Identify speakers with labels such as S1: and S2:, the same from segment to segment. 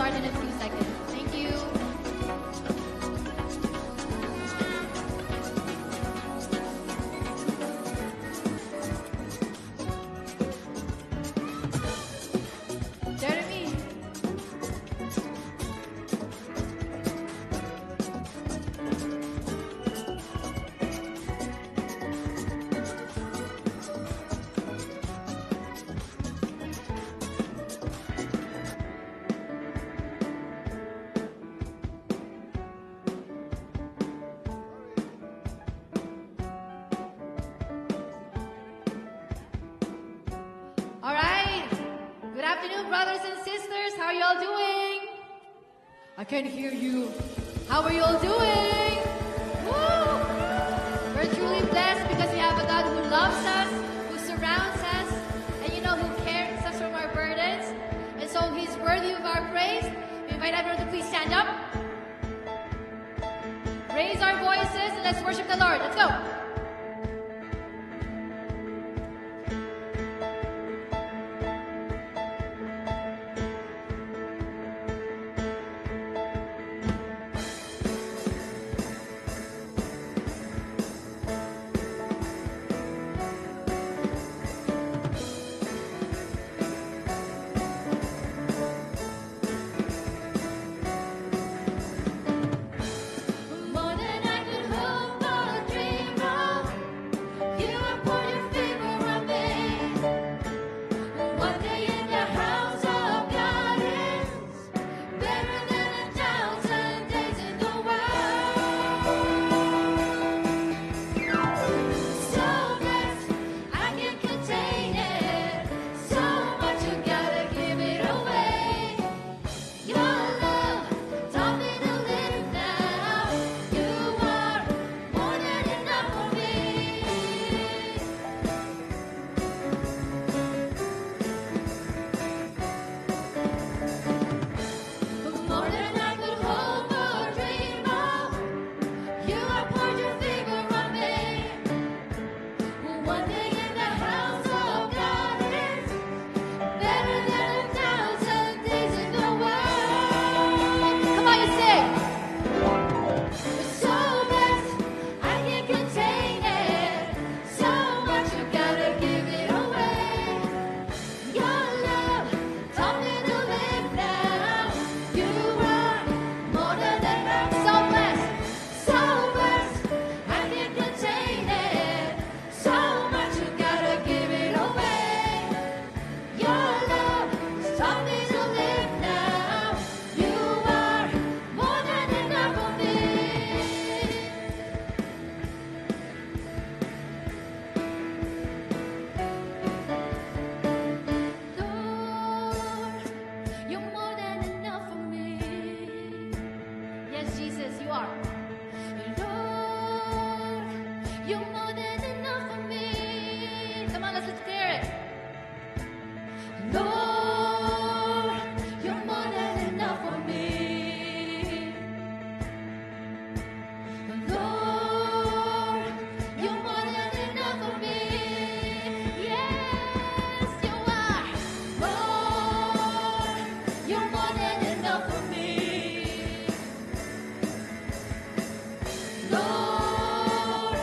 S1: start in a few seconds. Thank you. Jeremy. All right. Good afternoon, brothers and sisters. How are you all doing? I can hear you. How are you all doing? Woo! We're truly blessed because we have a God who loves us, who surrounds us, and who carries us from our burdens. And so He's worthy of our praise. We invite everyone to please stand up. Raise our voices and let's worship the Lord. Let's go.
S2: More than I could hope or dream of, you have poured your favor on me. One day in the house of God is better than 1,000 days in the world. So blessed, I can't contain it. So much you gotta give it away. Your love taught me to live now. You are more than enough for me. More than I could hope or dream of, you have poured your favor on me. One day in the house of God is better than 1,000 days in the world.
S1: Come on, you sing.
S2: So blessed, I can't contain it. So much you gotta give it away. Your love taught me to live now. You are more than enough.
S1: So blessed.
S2: So blessed, I can't contain it. So much you gotta give it away. Your love has taught me to live now. You are more than enough for me. Lord, you're more than enough for me.
S1: Yes, Jesus, you are.
S2: Lord, you're more than enough for me.
S1: Come on, let's declare it.
S2: Lord, you're more than enough for me. Lord, you're more than enough for me. Yes, you are. Lord, you're more than enough for me. Lord,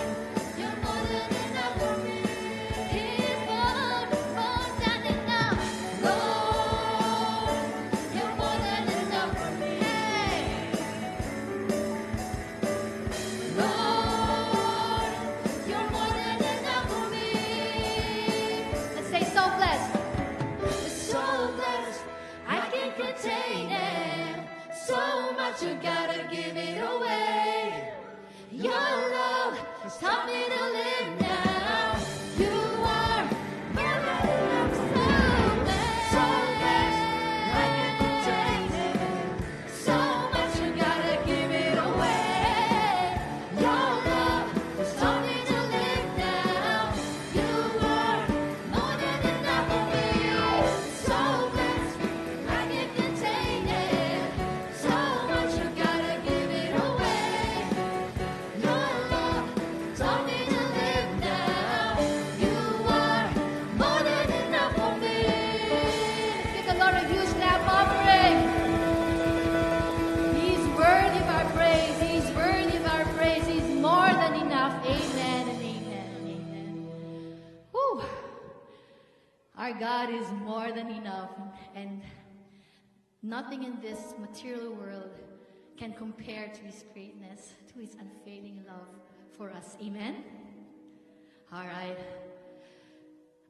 S2: you're more than enough for me. He's more than enough. Lord, you're more than enough for me. Lord, you're more than enough for me.
S1: Let's say so blessed.
S2: So blessed, I can't contain it. So much you gotta give it away. Your love has taught me to live now. You are more than enough. So blessed, I can't contain it. So much you gotta give it away. Your love has taught me to live now. You are more than enough for me. So blessed, I can't contain it. So much you gotta give it away. Your love taught me to live
S1: God is more than enough, and nothing in this material world can compare to His greatness, to His unfailing love for us. Amen? All right.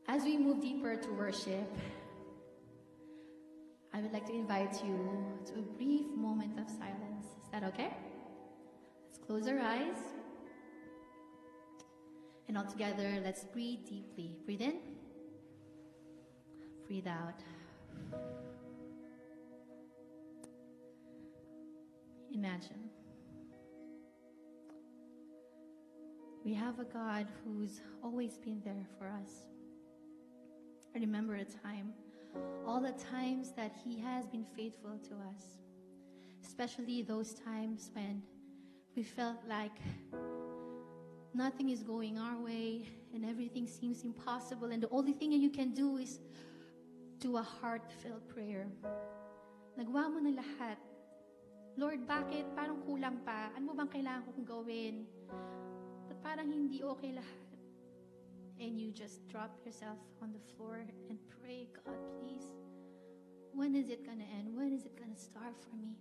S1: As we move deeper to worship, I would like to invite you to a brief moment of silence. Is that okay? Let's close our eyes. And all together, let's breathe deeply. Breathe in. Breathe out. Imagine. We have a God who's always been there for us. I remember a time, all the times that He has been faithful to us, especially those times when we felt like nothing is going our way and everything seems impossible, and the only thing that you can do is do a heartfelt prayer. Nagawa mo na lahat. Lord, bakit? Parang kulang pa. Ano mo bang kailangan kong gawin? But parang hindi okay lahat. And you just drop yourself on the floor and pray, God, please, when is it gonna end? When is it gonna start for me?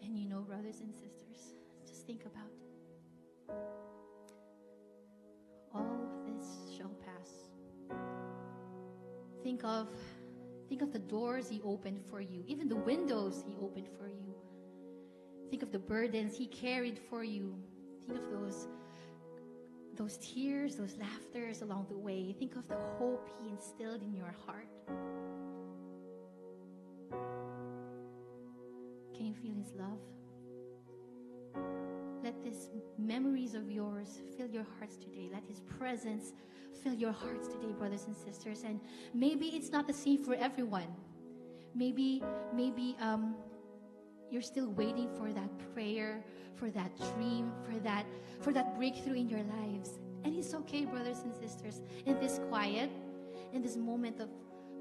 S1: And you know, brothers and sisters, just think about it. All of this shall pass. Think of the doors He opened for you, even the windows He opened for you. Think of the burdens He carried for you. Think of those tears, those laughters along the way. Think of the hope He instilled in your heart. Can you feel His love? Let these memories of yours fill your hearts today. Let His presence fill your hearts today, brothers and sisters. And maybe it's not the same for everyone. Maybe you're still waiting for that prayer, for that dream, for that breakthrough in your lives. And it's okay, brothers and sisters. In this moment of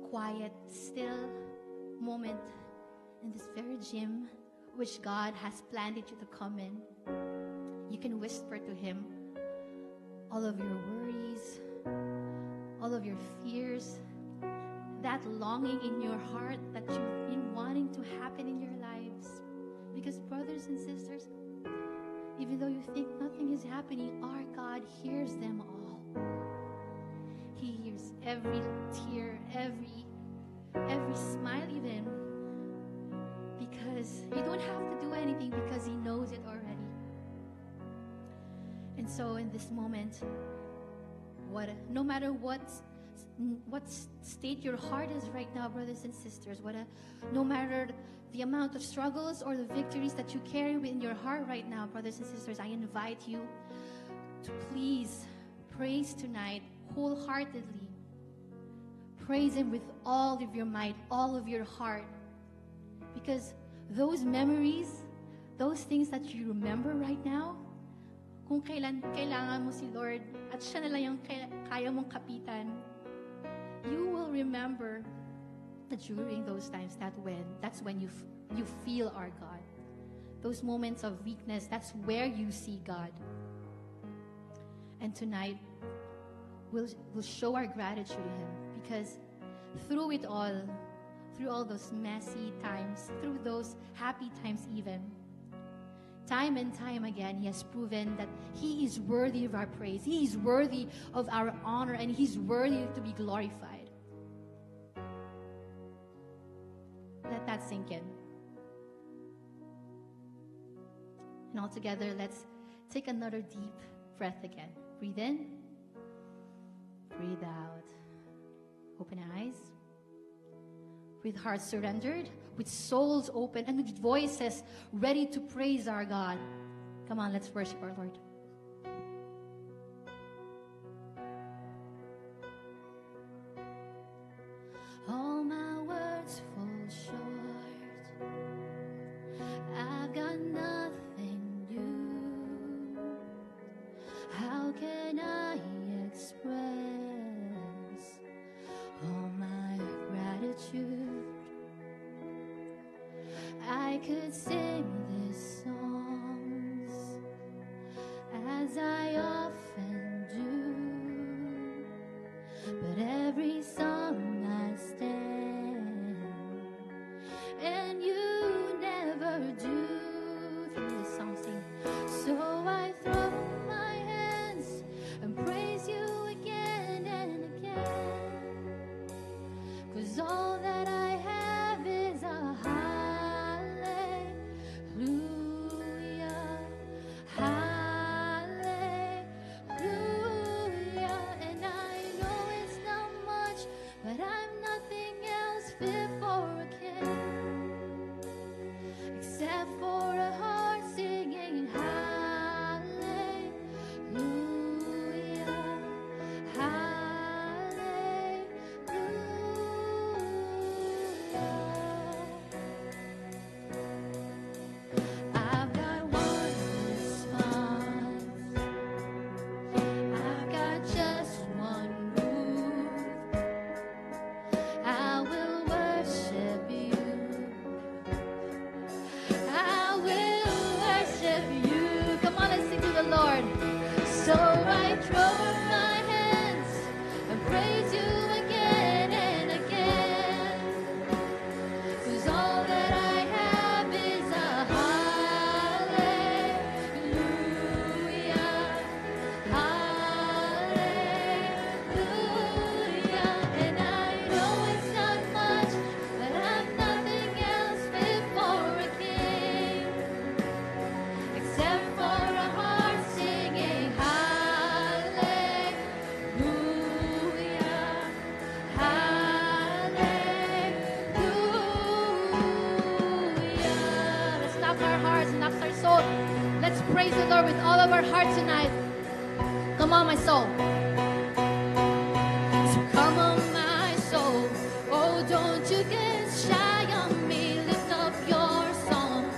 S1: quiet, still moment, in this very gym which God has planted you to come in, you can whisper to Him all of your worries, all of your fears, that longing in your heart that you've been wanting to happen in your lives. Because brothers and sisters, even though you think nothing is happening, our God hears them all. He hears every tear, every smile even. Because you don't have to do anything, because He knows it already. And so in this moment, no matter what state your heart is right now, brothers and sisters, no matter the amount of struggles or the victories that you carry within your heart right now, brothers and sisters, I invite you to please praise tonight wholeheartedly. Praise Him with all of your might, all of your heart. Because those memories, those things that you remember right now, kung kailan kailangan mo si Lord at Siya na lang yung kaya mong kapitan, you will remember that during those times, that's when you feel our God. Those moments of weakness, that's where you see God. And tonight, we'll show our gratitude to Him, because through it all, through all those messy times, through those happy times even, time and time again, He has proven that He is worthy of our praise. He is worthy of our honor, and He's worthy to be glorified. Let that sink in. And all together, let's take another deep breath again. Breathe in. Breathe out. Open eyes. With hearts surrendered, with souls open, and with voices ready to praise our God. Come on, let's worship our Lord. All my words fall short. I've got nothing new. How can I express all my gratitude? I could sing these songs as I often do, but praise the Lord with all of our heart tonight. Come on, my soul. So come on, my soul. Oh, don't you get shy on me. Lift up your song.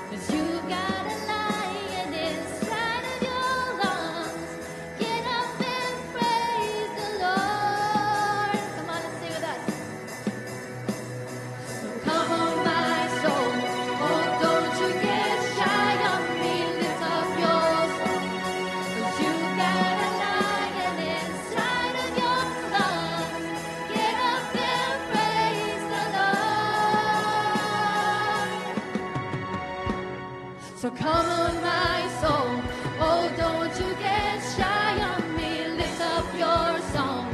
S1: 'Cause you got a lion inside of your lungs. Get up and praise the Lord. Come on, let's sing with us. So come on, my soul. Oh, don't you get shy on me. Lift up your song. 'Cause you got a lion inside of your lungs. Get up and praise the Lord. So come on, my soul. Oh, don't you get shy on me. Lift up your song.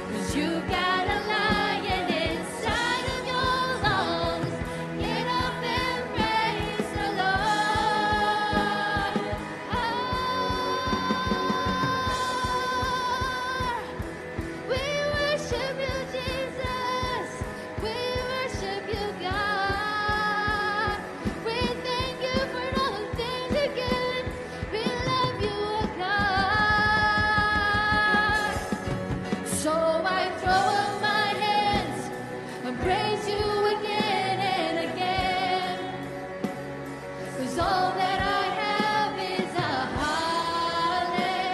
S1: 'Cause you got a lion inside of your lungs. Get up and praise the Lord. We worship you, Jesus. We worship you, God. We thank you for all the things you give. We love you, oh God. So I throw up my hands and praise you again and again. 'Cause all that I have is a hallelujah,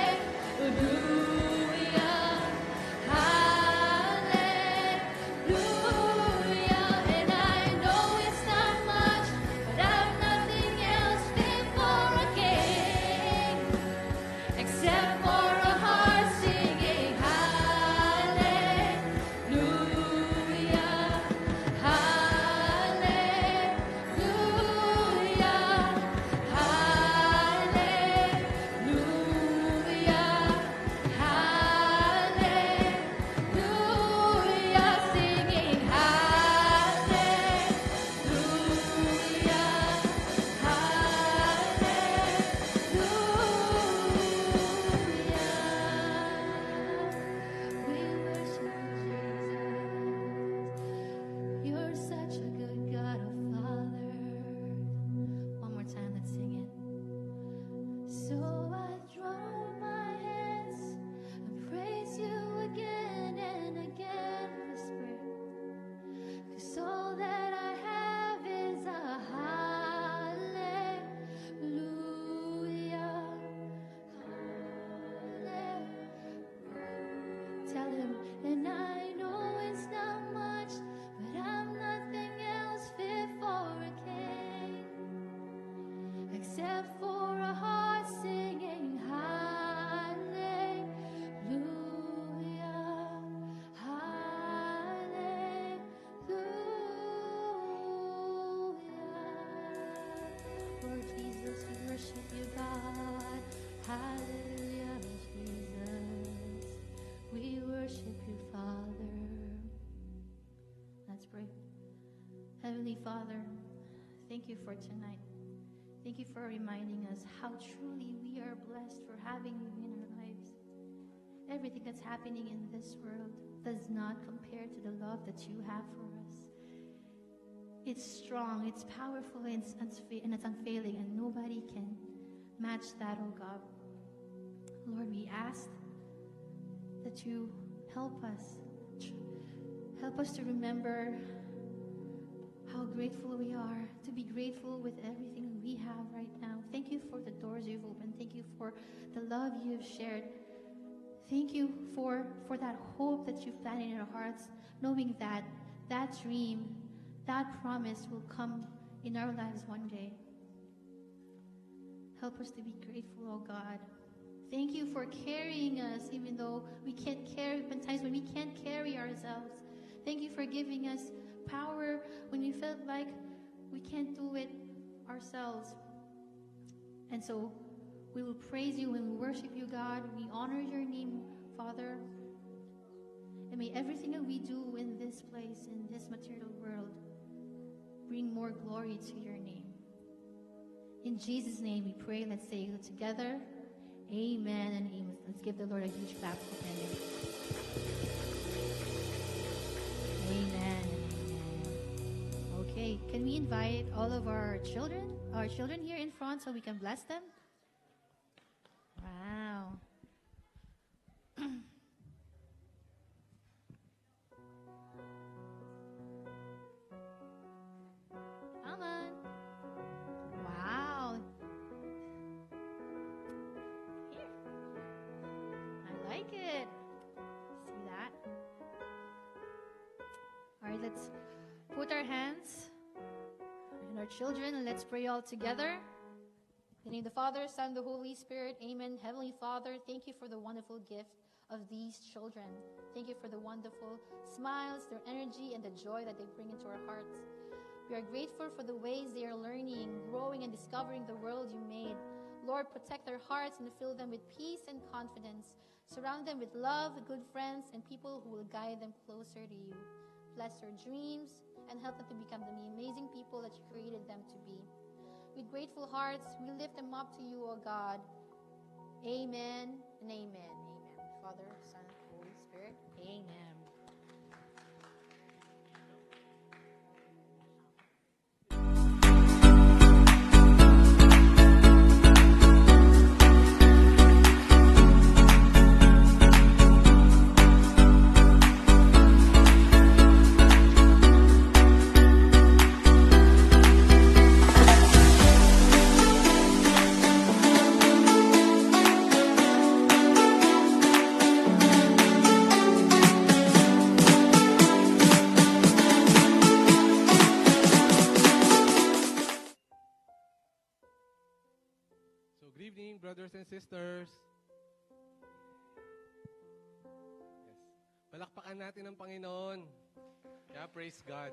S1: hallelujah. And I know it's not much, but I've nothing else fit for a king except for a heart singing hallelujah, hallelujah, hallelujah, hallelujah, singing hallelujah. We worship you, Jesus. You're such a good God, oh Father. One more time, let's sing it. So I throw my hands and praise you again and again. Whisper. 'Cause all that I have is a hallelujah. Tell him, and I know it's not much, but I'm nothing else fit for a king except for a heart singing hallelujah, hallelujah. Lord Jesus, we worship you, God. Hallelujah, Jesus. We worship you, Father. Let's pray. Heavenly Father, thank you for tonight. Thank you for reminding us how truly we are blessed for having you in our lives. Everything that's happening in this world does not compare to the love that you have for us. It's strong, it's powerful, and it's unfailing, and nobody can match that, oh God. Lord, we ask that you help us. Help us to remember how grateful we are, to be grateful with everything we have right now. Thank you for the doors you've opened. Thank you for the love you've shared. Thank you for that hope that you've planted in our hearts, knowing that that dream, that promise will come in our lives one day. Help us to be grateful, oh God. Thank you for carrying us, even though we can't carry, times when we can't carry ourselves. Thank you for giving us power when we felt like we can't do it ourselves. And so we will praise you and we worship you, God. We honor your name, Father. And may everything that we do in this place, in this material world, bring more glory to your name. In Jesus' name we pray. Let's say it together. Amen and amen. Let's give the Lord a huge clap for him. Amen and amen. Okay, can we invite all of our children here in front so we can bless them? put our hands on our children and let's pray all together. In the name of the Father, Son, the Holy Spirit. Amen. Heavenly Father, thank you for the wonderful gift of these children. Thank you for the wonderful smiles, their energy, and the joy that they bring into our hearts. We are grateful for the ways they are learning, growing, and discovering the world you made. Lord, protect their hearts and fill them with peace and confidence. Surround them with love, good friends, and people who will guide them closer to you. Bless their dreams and help them to become the amazing people that you created them to be. With grateful hearts, we lift them up to you, O God. Amen and amen. Amen. Father, Son, Holy Spirit. Amen.
S3: So, good evening, brothers and sisters. Yes. Palakpakan natin ang Panginoon. Kaya praise God.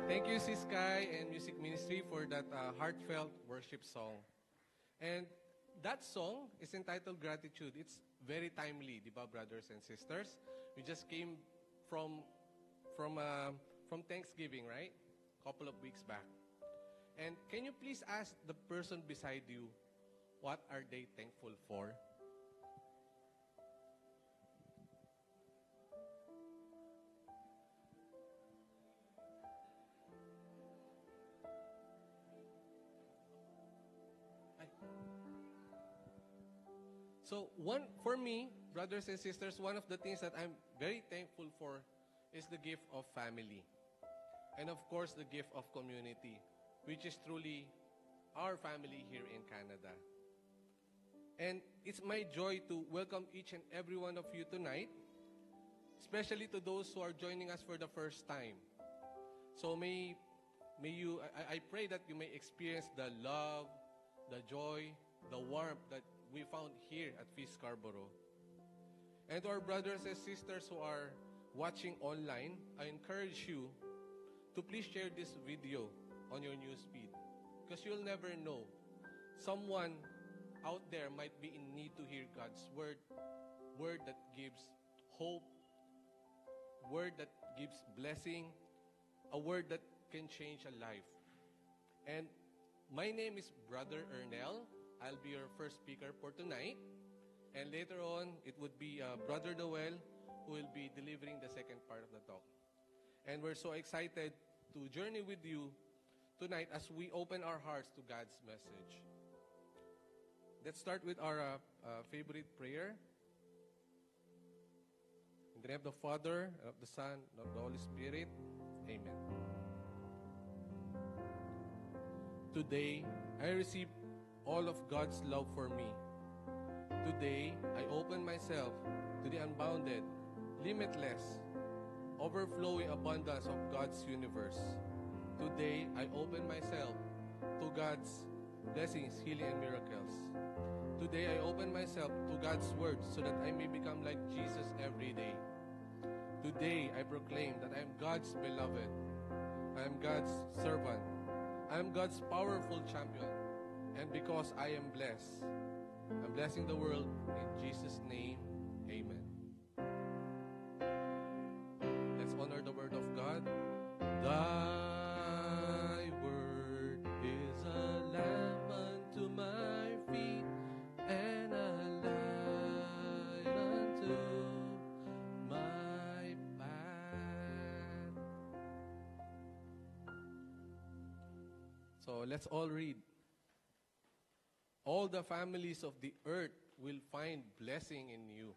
S3: Thank you, Sis Kai and Music Ministry for that heartfelt worship song. And that song is entitled Gratitude. It's very timely, di ba, brothers and sisters? We just came from Thanksgiving, right? Couple of weeks back. And can you please ask the person beside you, what are they thankful for? So for me, brothers and sisters, one of the things that I'm very thankful for is the gift of family. And of course, the gift of community, which is truly our family here in Canada. And it's my joy to welcome each and every one of you tonight, especially to those who are joining us for the first time. So may you, I pray that you may experience the love, the joy, the warmth that we found here at Feast Scarborough. And to our brothers and sisters who are watching online, I encourage you to please share this video on your newsfeed, because you'll never know. Someone out there might be in need to hear God's word that gives hope, word that gives blessing, a word that can change a life. And my name is Brother Ernel. I'll be your first speaker for tonight. And later on, it would be Brother Noel who will be delivering the second part of the talk. And we're so excited to journey with you tonight as we open our hearts to God's message. Let's start with our favorite prayer. In the name of the Father, and of the Son, and of the Holy Spirit. Amen. Today, I receive all of God's love for me. Today, I open myself to the unbounded, limitless, overflowing abundance of God's universe. Today, I open myself to God's blessings, healing, and miracles. Today, I open myself to God's word so that I may become like Jesus every day. Today, I proclaim that I am God's beloved. I am God's servant. I am God's powerful champion. And because I am blessed, I'm blessing the world in Jesus' name. Amen. Let's honor the word of God. Thy word is a lamp unto my feet and a light unto my path. So let's all read. All the families of the earth will find blessing in you.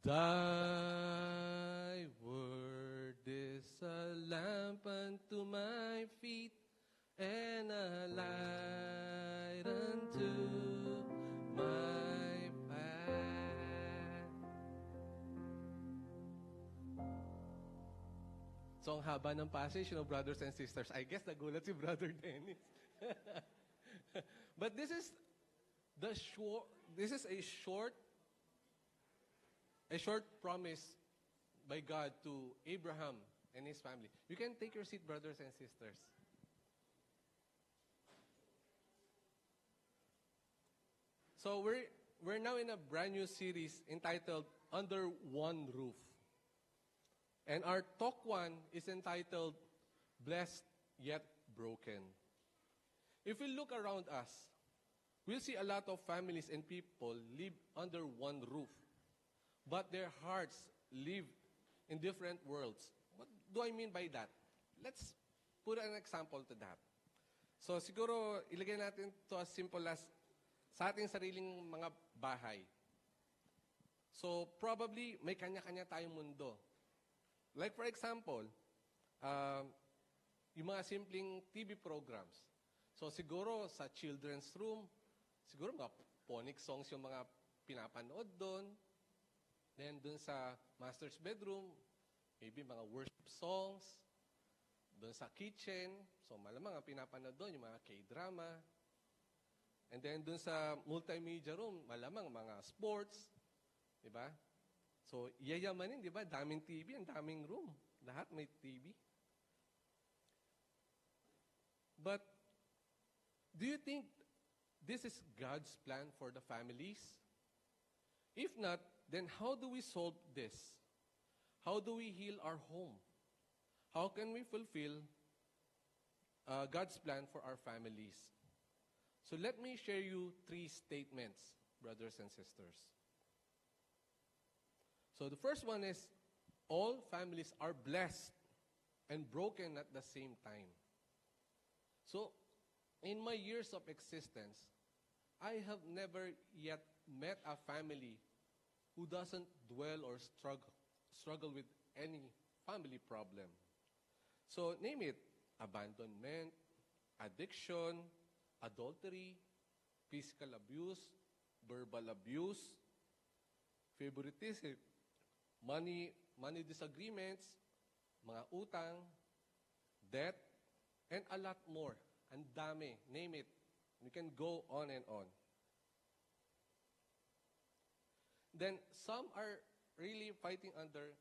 S3: Thy word is a lamp unto my feet and a light unto my path. So, ang haba ng passage, brothers and sisters. I guess nagulat si Brother Dennis. But this is a short promise by God to Abraham and his family. You can take your seat, brothers and sisters. So we're now in a brand new series entitled Under One Roof. And our talk one is entitled Blessed Yet Broken. If we look around us, we'll see a lot of families and people live under one roof, but their hearts live in different worlds. What do I mean by that? Let's put an example to that. So siguro ilagay natin to as simple as sa ating sariling mga bahay. So probably may kanya-kanya tayong mundo. Like for example, yung mga simpleng TV programs. So siguro sa children's room, siguro mga phonic songs yung mga pinapanood doon. Then doon sa master's bedroom, maybe mga worship songs. Doon sa kitchen, so malamang ang pinapanood doon yung mga K-drama. And then doon sa multimedia room, malamang mga sports. Diba? So, yayamanin, di ba? Daming TV, ang daming room. Lahat may TV. But, do you think this is God's plan for the families? If not, then how do we solve this? How do we heal our home? How can we fulfill God's plan for our families? So let me share you 3 statements, brothers and sisters. So the first one is, all families are blessed and broken at the same time. So, in my years of existence, I have never yet met a family who doesn't dwell or struggle with any family problem. So, name it, abandonment, addiction, adultery, physical abuse, verbal abuse, favoritism, money disagreements, mga utang, debt, and a lot more. Ang dami. Name it. You can go on and on. Then, some are really fighting under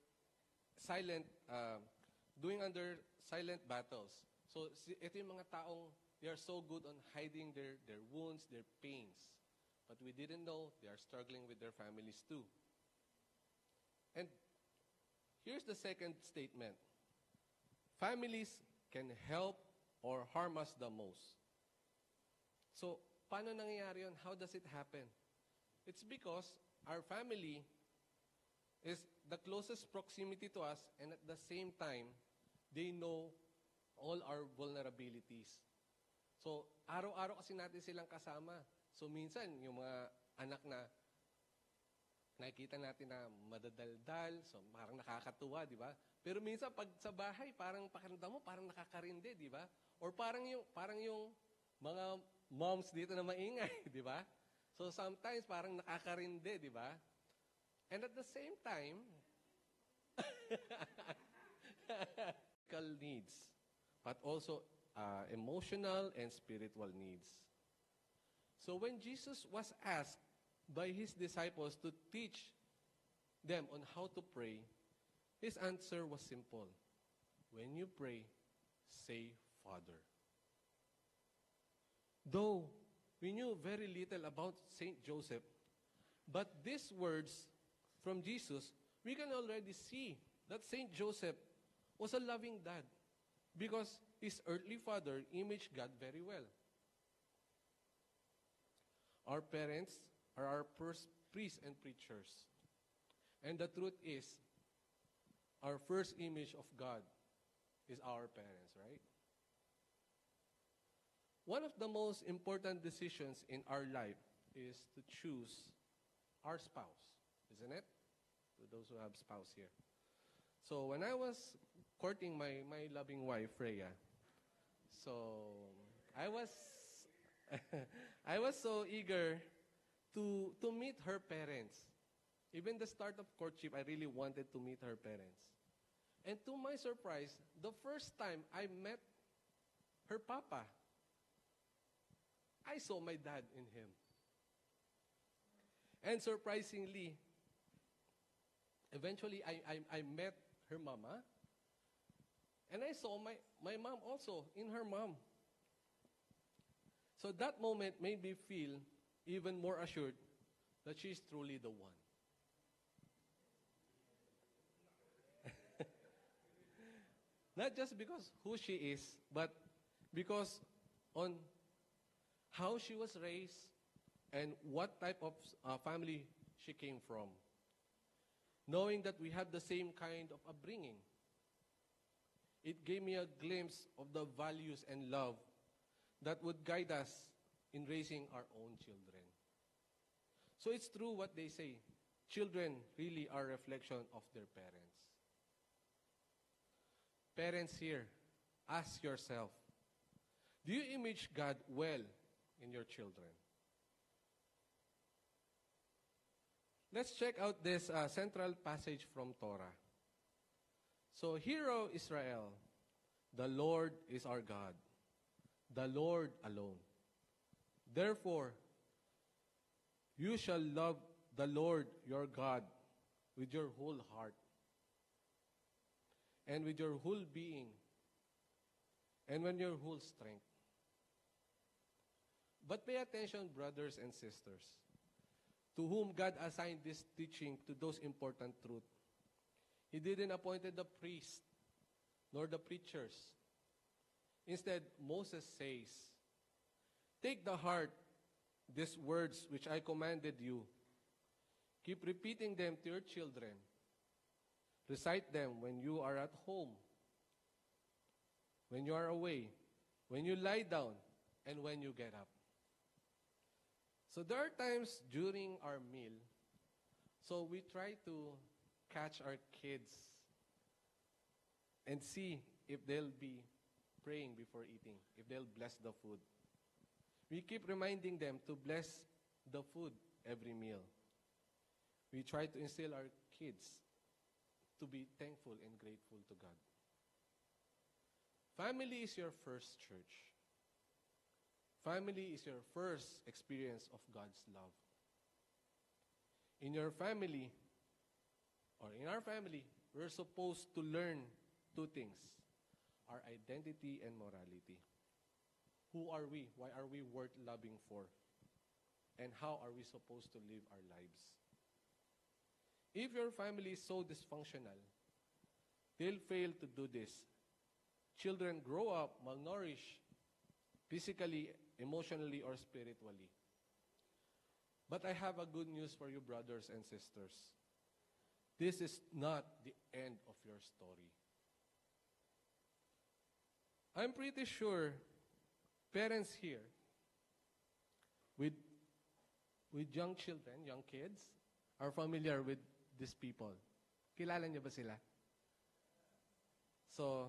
S3: doing under silent battles. So, ito yung mga taong, they are so good on hiding their wounds, their pains. But we didn't know they are struggling with their families too. And here's the second statement. Families can help or harm us the most. So, paano nangyayari yun? How does it happen? It's because our family is the closest proximity to us, and at the same time, they know all our vulnerabilities. So, araw-araw kasi natin silang kasama. So, minsan, yung mga anak na nakikita natin na madadaldal, so parang nakakatuwa, di ba? Pero minsan, pag sa bahay, parang pakiramdam mo, parang nakakarinde, di ba? Or parang yung mga moms dito na maingay, di ba? So, sometimes, parang nakakarinde, di ba? And at the same time, physical needs, but also emotional and spiritual needs. So when Jesus was asked by his disciples to teach them on how to pray, his answer was simple. When you pray, say, Father. Though we knew very little about Saint Joseph, but these words from Jesus, we can already see that Saint Joseph was a loving dad because his earthly father imaged God very well. Our parents are our first priests and preachers. And the truth is, our first image of God is our parents, right? One of the most important decisions in our life is to choose our spouse, isn't it? To those who have spouse here. So when I was courting my loving wife, Freya, so I was I was so eager to meet her parents. Even the start of courtship, I really wanted to meet her parents. And to my surprise, the first time I met her papa, I saw my dad in him. And surprisingly, eventually I met her mama, and I saw my mom also in her mom. So that moment made me feel even more assured that she's truly the one. Not just because who she is, but because on how she was raised and what type of family she came from. Knowing that we have the same kind of upbringing, it gave me a glimpse of the values and love that would guide us in raising our own children. So it's true what they say. Children really are a reflection of their parents. Parents here, ask yourself, do you image God well in your children? Let's check out this central passage from Torah. So, hear, O Israel, the Lord is our God, the Lord alone. Therefore, you shall love the Lord your God with your whole heart and with your whole being and with your whole strength. But pay attention, brothers and sisters, to whom God assigned this teaching to those important truths. He didn't appoint the priest nor the preachers. Instead, Moses says, take the heart these words which I commanded you. Keep repeating them to your children. Recite them when you are at home, when you are away, when you lie down, and when you get up. So there are times during our meal, so we try to catch our kids and see if they'll be praying before eating, if they'll bless the food. We keep reminding them to bless the food every meal. We try to instill our kids to be thankful and grateful to God. Family is your first church. Family is your first experience of God's love. In your family, or in our family, we're supposed to learn two things: our identity and morality. Who are we? Why are we worth loving for? And how are we supposed to live our lives? If your family is so dysfunctional, they'll fail to do this. Children grow up malnourished, physically, emotionally, or spiritually. But I have a good news for you, brothers and sisters. This is not the end of your story. I'm pretty sure parents here with young children, young kids, are familiar with these people. Kilala niyo ba sila? So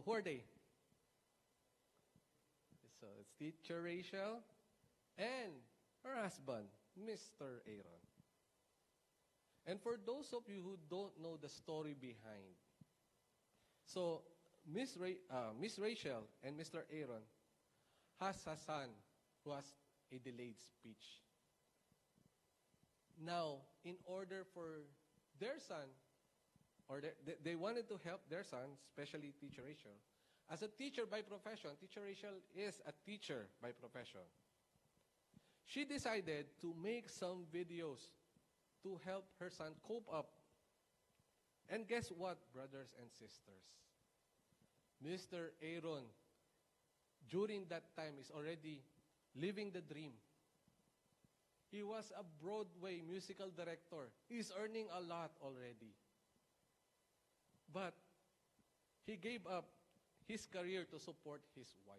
S3: who are they? So it's Teacher Rachel and her husband, Mr. Aaron. And for those of you who don't know the story behind, so Miss Rachel and Mr. Aaron has a son who has a delayed speech. Now, in order for their son, or they wanted to help their son, especially Teacher Rachel, as a teacher by profession. Teacher Rachel is a teacher by profession. She decided to make some videos to help her son cope up. And guess what, brothers and sisters? Mr. Aaron, during that time, is already living the dream. He was a Broadway musical director. He's earning a lot already. But he gave up his career to support his wife.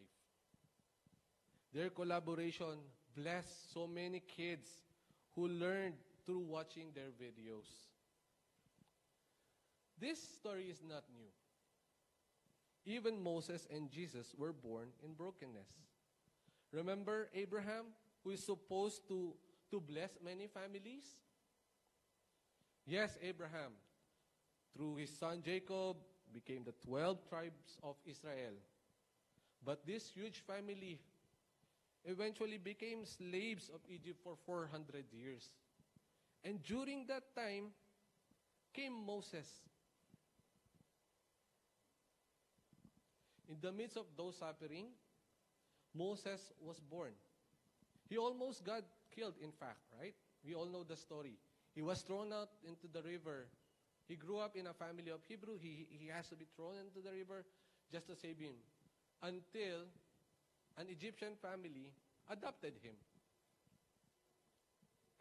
S3: Their collaboration blessed so many kids who learned through watching their videos. This story is not new. Even Moses and Jesus were born in brokenness. Remember Abraham, who is supposed to bless many families? Yes, Abraham, through his son Jacob, became the 12 tribes of Israel. But this huge family eventually became slaves of Egypt for 400 years. And during that time came Moses. In the midst of those suffering, Moses was born. He almost got killed, in fact, right? We all know the story. He was thrown out into the river. He grew up in a family of Hebrew. He has to be thrown into the river just to save him. Until an Egyptian family adopted him.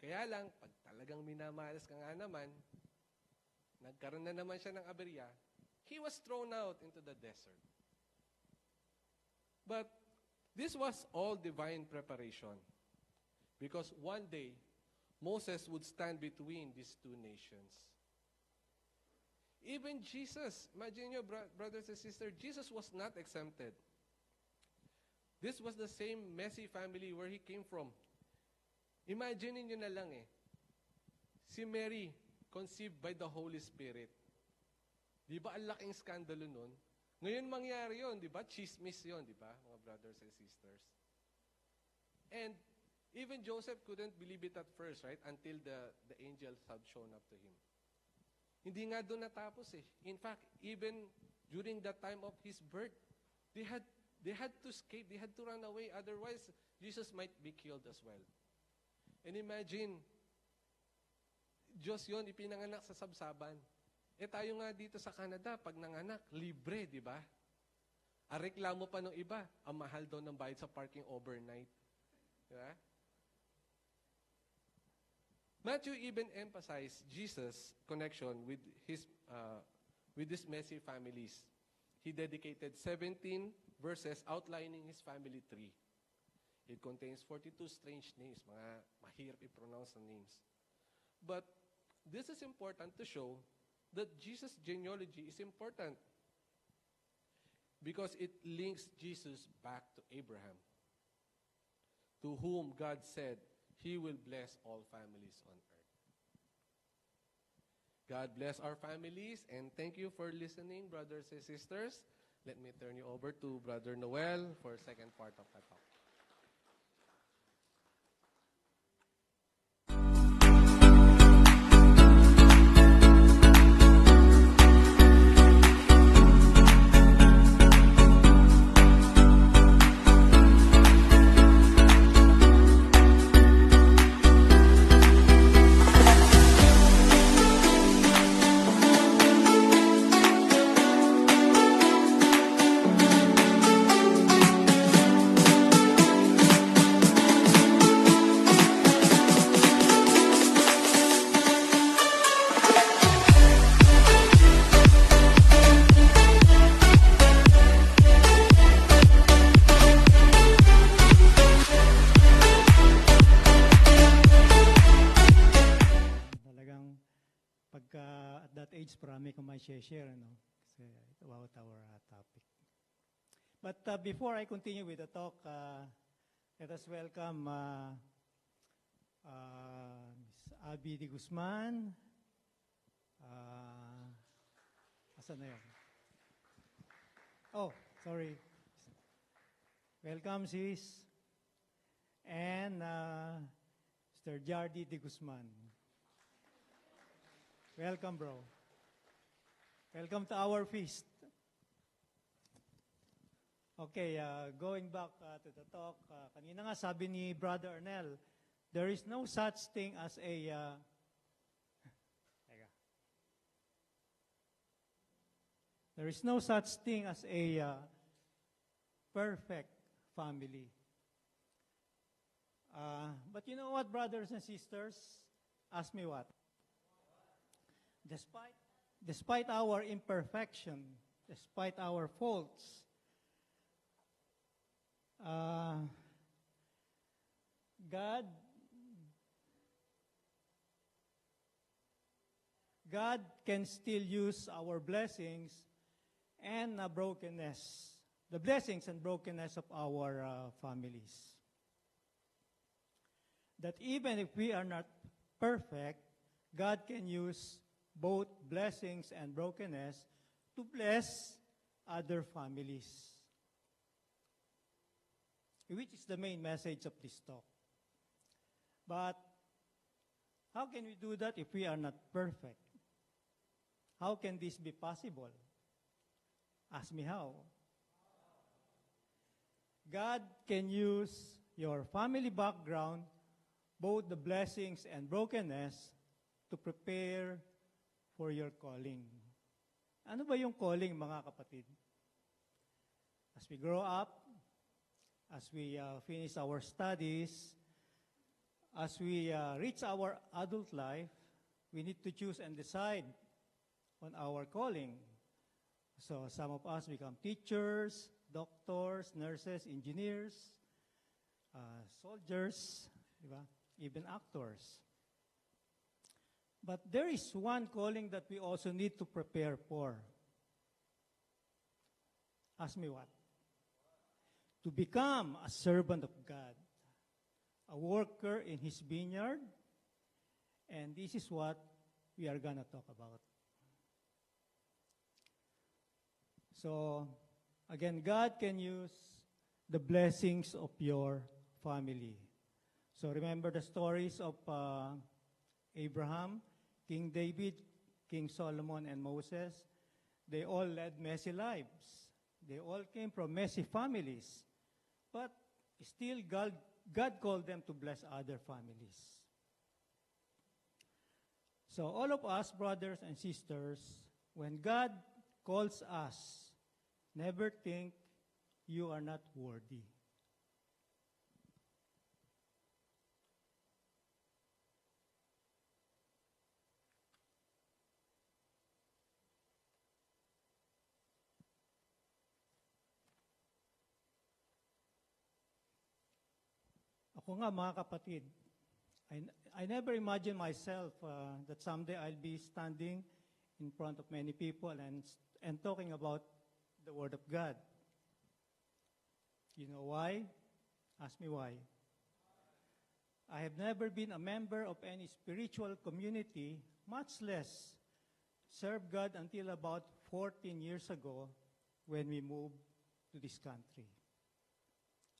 S3: Kaya lang, pag talagang minamalas ka nga naman, nagkaroon na naman siya ng aberya, he was thrown out into the desert. But this was all divine preparation. Because one day, Moses would stand between these two nations. Even Jesus, imagine nyo, brothers and sisters, Jesus was not exempted. This was the same messy family where he came from. Imagine nyo na lang si Mary, conceived by the Holy Spirit. Di ba ang laking skandalo nun? Ngayon mangyari yun, di ba? Chismis yun, di ba, mga brothers and sisters? And even Joseph couldn't believe it at first, right? Until the angels had shown up to him. Hindi nga doon natapos In fact, even during the time of his birth, they had to escape, they had to run away. Otherwise, Jesus might be killed as well. And imagine, Diyos yun, ipinanganak sa sabsaban. Tayo nga dito sa Canada, pag nanganak, libre, di ba? Ang reklamo pa ng iba, ang mahal daw ng bayad sa parking overnight. Di ba? Matthew even emphasized Jesus' connection with these messy families. He dedicated 17 verses outlining his family tree. It contains 42 strange names, mga mahirap i-pronounce na names. But this is important to show that Jesus' genealogy is important because it links Jesus back to Abraham, to whom God said he will bless all families on earth. God bless our families, and thank you for listening, brothers and sisters. Let me turn you over to Brother Noel for the second part of the talk.
S4: Marami ko may share, kasi about our topic. But before I continue with the talk, let us welcome Ms. Abby de Guzman. Asan na yun? Oh, sorry. Welcome, sis. And Mr. Jardy de Guzman. Welcome, bro. Welcome to our feast. Okay, going back to the talk, kanina nga sabi ni Brother Arnel, there is no such thing as a there is no such thing as a perfect family. But you know what, brothers and sisters? Ask me what? Despite our imperfection, despite our faults, God can still use our blessings and brokenness, the blessings and brokenness of our families. That even if we are not perfect, God can use both blessings and brokenness to bless other families, which is the main message of this talk. But how can we do that if we are not perfect? How can this be possible? Ask me how. God can use your family background, both the blessings and brokenness, to prepare for your calling. Ano ba yung calling, mga kapatid? As we grow up, as we finish our studies, as we reach our adult life, we need to choose and decide on our calling. So some of us become teachers, doctors, nurses, engineers, soldiers, di ba? Even actors. But there is one calling that we also need to prepare for. Ask me what? To become a servant of God, a worker in His vineyard, and this is what we are going to talk about. So, again, God can use the blessings of your family. So remember the stories of Abraham, King David, King Solomon, and Moses. They all led messy lives. They all came from messy families. But still, God called them to bless other families. So all of us, brothers and sisters, when God calls us, never think you are not worthy. Ako nga, mga kapatid, I never imagined myself that someday I'll be standing in front of many people and talking about the Word of God. You know why? Ask me why. I have never been a member of any spiritual community, much less served God until about 14 years ago when we moved to this country.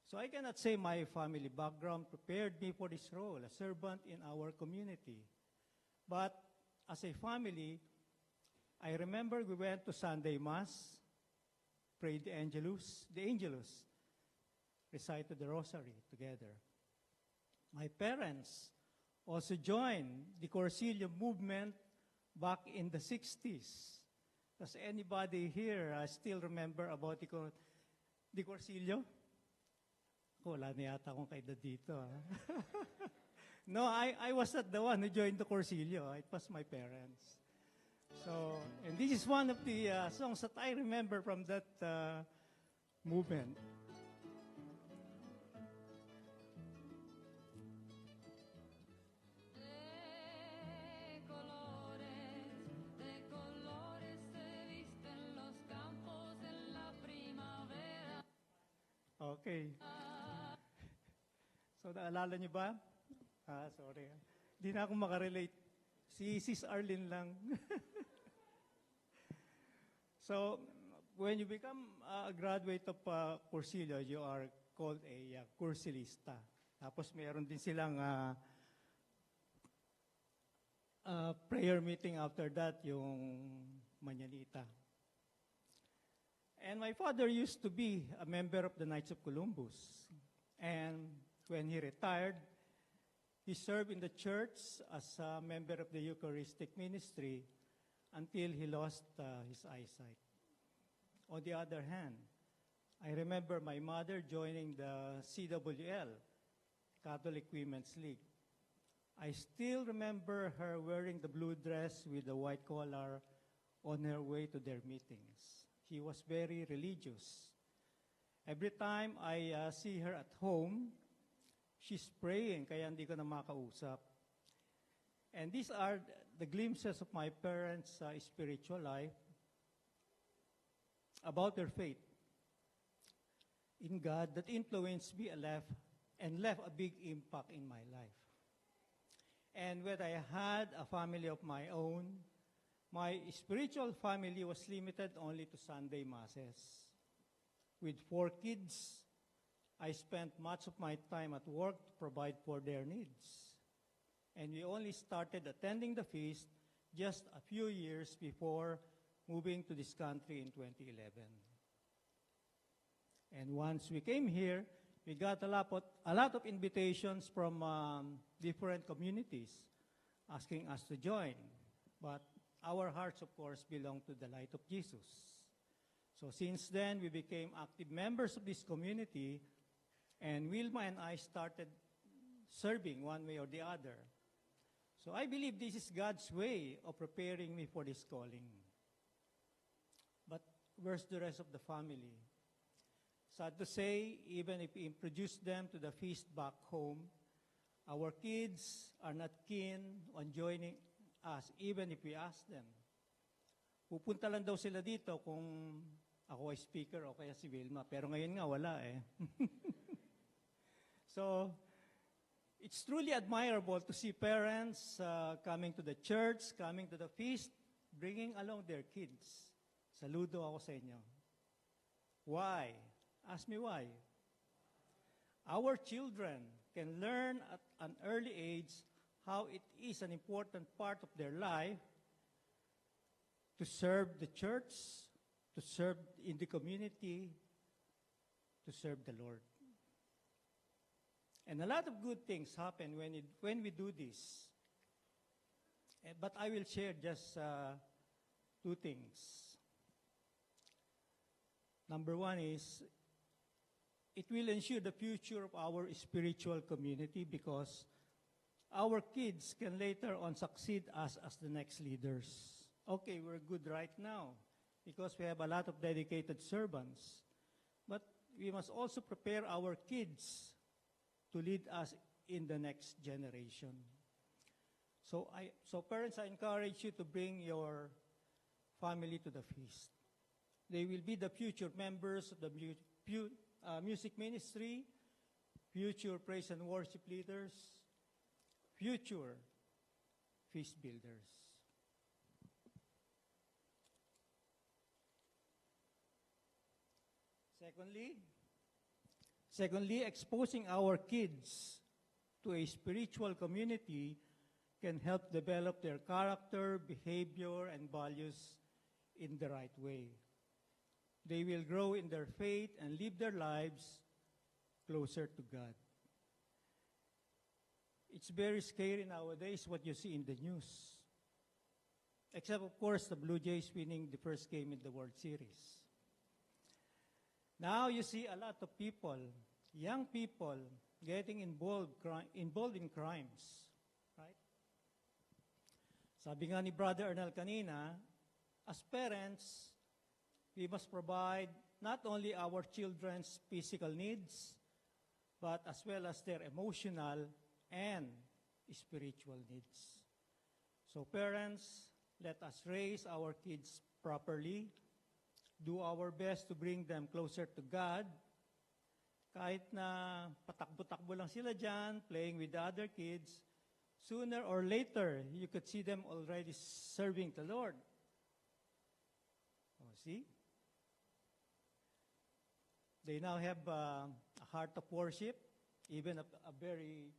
S4: So I cannot say my family background prepared me for this role, a servant in our community. But as a family, I remember we went to Sunday Mass, prayed the Angelus, recited the Rosary together. My parents also joined the Corsilio movement back in the 60s. Does anybody here still remember about the Corsilio? Wala na yata akong kaedad dito. No, I was not the one who joined the Corsilio. It was my parents. So, and this is one of the songs that I remember from that movement.
S2: De colores se visten los campos en la primavera.
S4: Okay. So, naalala niyo ba? Sorry. Hindi na ako makarelate. Si Sis Arlene lang. So, when you become a graduate of Cursilio, you are called a cursilista. Tapos mayroon din silang prayer meeting after that, yung Mañanita. And my father used to be a member of the Knights of Columbus. And when he retired, he served in the church as a member of the Eucharistic ministry until he lost his eyesight. On the other hand, I remember my mother joining the CWL, Catholic Women's League. I still remember her wearing the blue dress with the white collar on her way to their meetings. She was very religious. Every time I see her at home, she's praying, kaya hindi ko na makausap. And these are the glimpses of my parents' spiritual life about their faith in God that influenced me and left a big impact in my life. And when I had a family of my own, my spiritual family was limited only to Sunday masses. With 4 kids, I spent much of my time at work to provide for their needs. And we only started attending the feast just a few years before moving to this country in 2011. And once we came here, we got a lot of invitations from different communities asking us to join. But our hearts, of course, belong to the Light of Jesus. So since then, we became active members of this community, and Wilma and I started serving one way or the other. So I believe this is God's way of preparing me for this calling. But where's the rest of the family? Sad to say, even if we introduce them to the feast back home, our kids are not keen on joining us, even if we ask them. Pupunta lang daw sila dito kung ako ay speaker o kaya si Wilma. Pero ngayon nga, wala eh. So, it's truly admirable to see parents coming to the church, coming to the feast, bringing along their kids. Saludo ako sa inyo. Why? Ask me why. Our children can learn at an early age how it is an important part of their life to serve the church, to serve in the community, to serve the Lord. And a lot of good things happen when we do this. But I will share just 2 things. Number 1 is, it will ensure the future of our spiritual community because our kids can later on succeed us as the next leaders. Okay, we're good right now because we have a lot of dedicated servants. But we must also prepare our kids to lead us in the next generation. So parents, I encourage you to bring your family to the feast. They will be the future members of the music ministry, future praise and worship leaders, future feast builders. Secondly, exposing our kids to a spiritual community can help develop their character, behavior, and values in the right way. They will grow in their faith and live their lives closer to God. It's very scary nowadays what you see in the news. Except, of course, the Blue Jays winning the first game in the World Series. Now you see a lot of people, young people, getting involved in crimes. Right? Sabi nga ni Brother Ernel kanina, as parents, we must provide not only our children's physical needs, but as well as their emotional and spiritual needs. So parents, let us raise our kids properly, do our best to bring them closer to God. Kahit na patakbo-takbo lang sila dyan, playing with the other kids, sooner or later, you could see them already serving the Lord. Oh, see? They now have a heart of worship, even at a very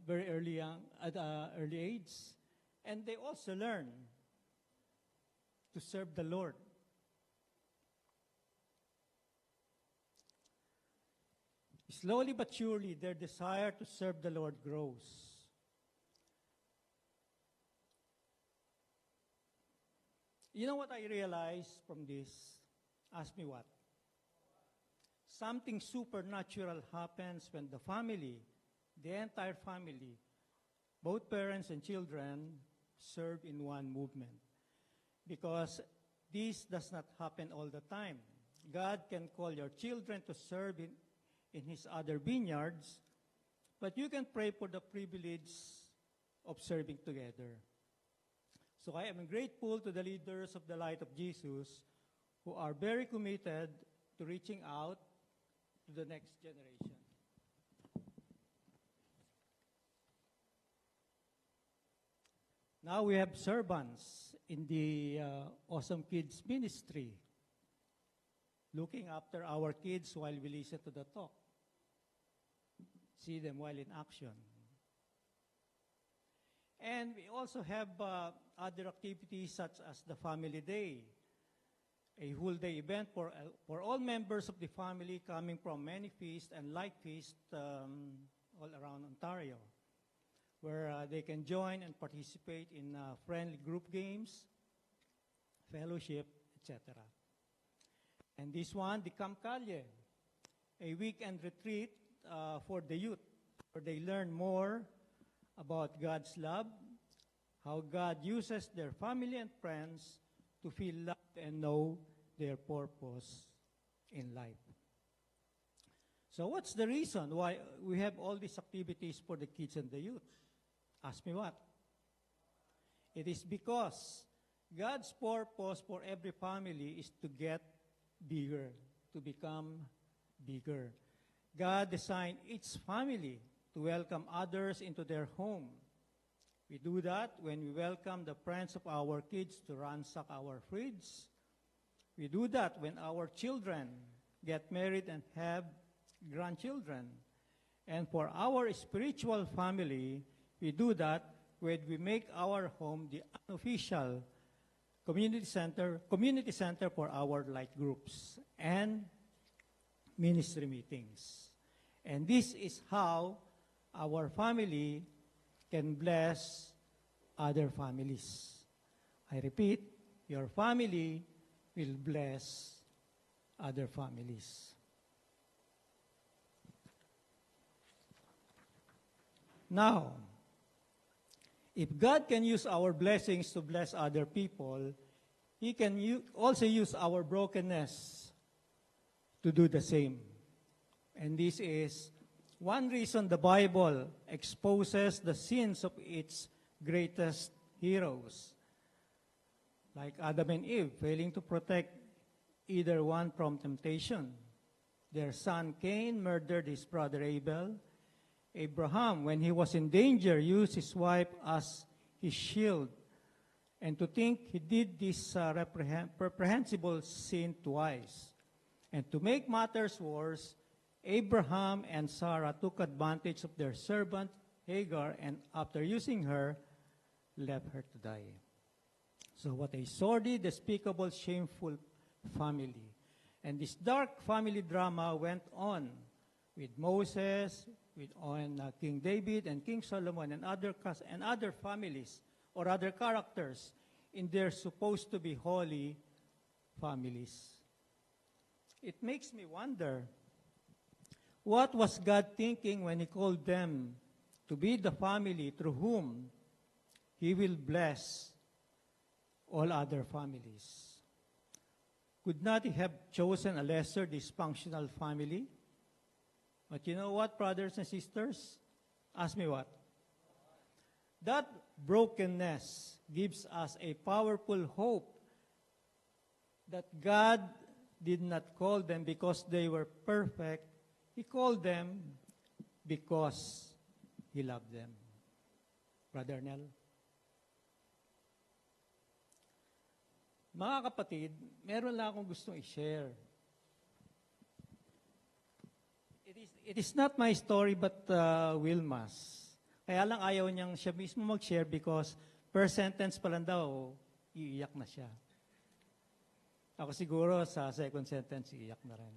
S4: early age, and they also learn to serve the Lord. Slowly but surely, their desire to serve the Lord grows. You know what I realized from this? Ask me what? Something supernatural happens when the family, the entire family, both parents and children, serve in one movement. Because this does not happen all the time. God can call your children to serve in His other vineyards, but you can pray for the privilege of serving together. So I am grateful to the leaders of the Light of Jesus who are very committed to reaching out to the next generation. Now we have servants in the Awesome Kids Ministry, looking after our kids while we listen to the talk. See them while in action. And we also have other activities such as the Family Day, a whole day event for all members of the family coming from many feasts and like feasts all around Ontario, where they can join and participate in friendly group games, fellowship, etc. And this one, the Camp Calle, a weekend retreat for the youth, where they learn more about God's love, how God uses their family and friends to feel loved and know their purpose in life. So what's the reason why we have all these activities for the kids and the youth? Ask me what? It is because God's purpose for every family is to get bigger, to become bigger. God designed each family to welcome others into their home. We do that when we welcome the friends of our kids to ransack our fridge. We do that when our children get married and have grandchildren. And for our spiritual family, we do that when we make our home the unofficial community center for our light groups and ministry meetings. And this is how our family can bless other families. I repeat, your family will bless other families. Now, if God can use our blessings to bless other people, He can also use our brokenness to do the same. And this is one reason the Bible exposes the sins of its greatest heroes, like Adam and Eve, failing to protect either one from temptation. Their son Cain murdered his brother Abel. Abraham, when he was in danger, used his wife as his shield. And to think he did this reprehensible sin twice. And to make matters worse, Abraham and Sarah took advantage of their servant Hagar, and after using her, left her to die. So what a sordid, despicable, shameful family. And this dark family drama went on with Moses, on King David and King Solomon and other families or other characters in their supposed to be holy families. It makes me wonder, what was God thinking when He called them to be the family through whom He will bless all other families? Could not He have chosen a lesser dysfunctional family? But you know what, brothers and sisters? Ask me what? That brokenness gives us a powerful hope that God did not call them because they were perfect. He called them because He loved them. Brother Nel? Mga kapatid, meron lang akong gustong i-share. It is not my story but Wilma's. Kaya lang ayaw niyang siya mismo mag-share because per sentence pa lang daw, iiyak na siya. Ako siguro sa second sentence, iiyak na rin.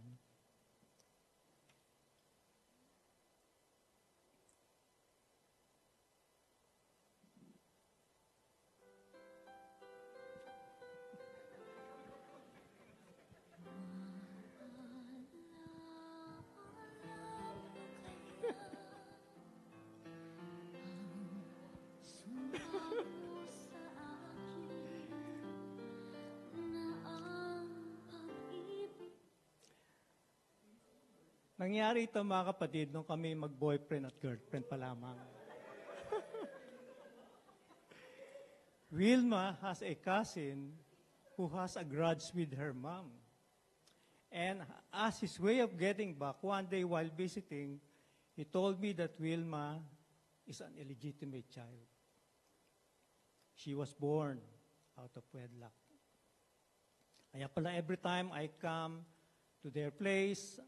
S4: Nangyari ito mga kapatid nung kami mag-boyfriend at girlfriend pa lamang. Wilma has a cousin who has a grudge with her mom. And as his way of getting back, one day while visiting, he told me that Wilma is an illegitimate child. She was born out of wedlock. Kaya pala every time I come to their place,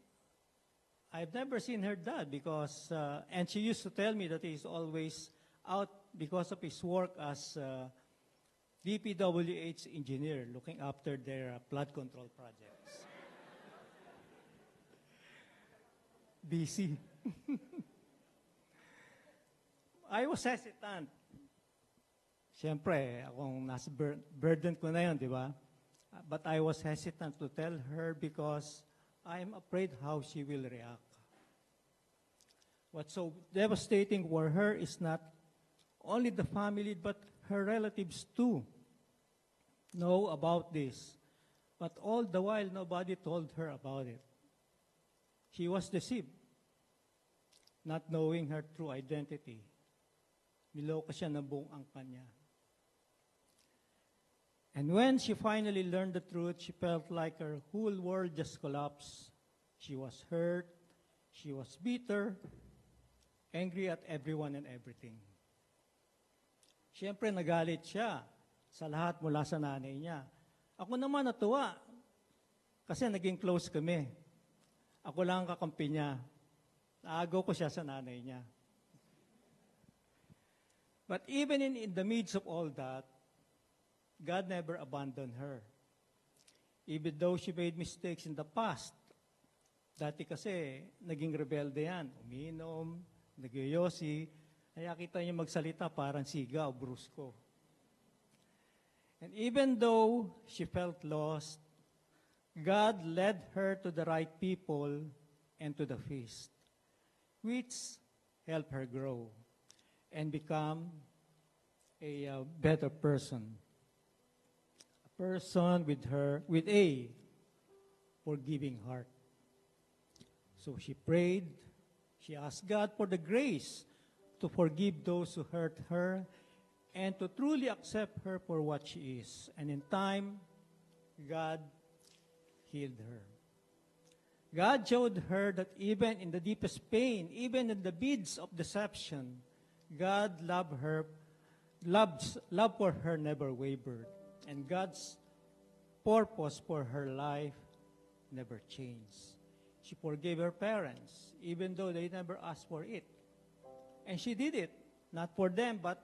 S4: I've never seen her dad because, and she used to tell me that he's always out because of his work as DPWH engineer looking after their flood control projects. busy. I was hesitant. Siyempre, akong nasa burden ko na yun, di ba? But I was hesitant to tell her because I'm afraid how she will react. What's so devastating for her is not only the family, but her relatives too know about this. But all the while, nobody told her about it. She was deceived, not knowing her true identity. Niloko siya ng buong angkan niya. And when she finally learned the truth, she felt like her whole world just collapsed. She was hurt, she was bitter, angry at everyone and everything. Siyempre, nagalit siya sa lahat mula sa nanay niya. Ako naman natuwa kasi naging close kami. Ako lang ang kakampi niya. Naagaw ko siya sa nanay niya. But even in the midst of all that, God never abandoned her. Even though she made mistakes in the past. Dati kasi, naging rebelde yan. Uminom, nagyoyosi. Kaya kita niyo magsalita parang siga o brusko. And even though she felt lost, God led her to the right people and to the feast, which helped her grow and become a better person. A person with a forgiving heart. So she prayed, she asked God for the grace to forgive those who hurt her and to truly accept her for what she is. And in time, God healed her. God showed her that even in the deepest pain, even in the midst of deception, God loved her, love for her never wavered. And God's purpose for her life never changed. She forgave her parents, even though they never asked for it. And she did it, not for them, but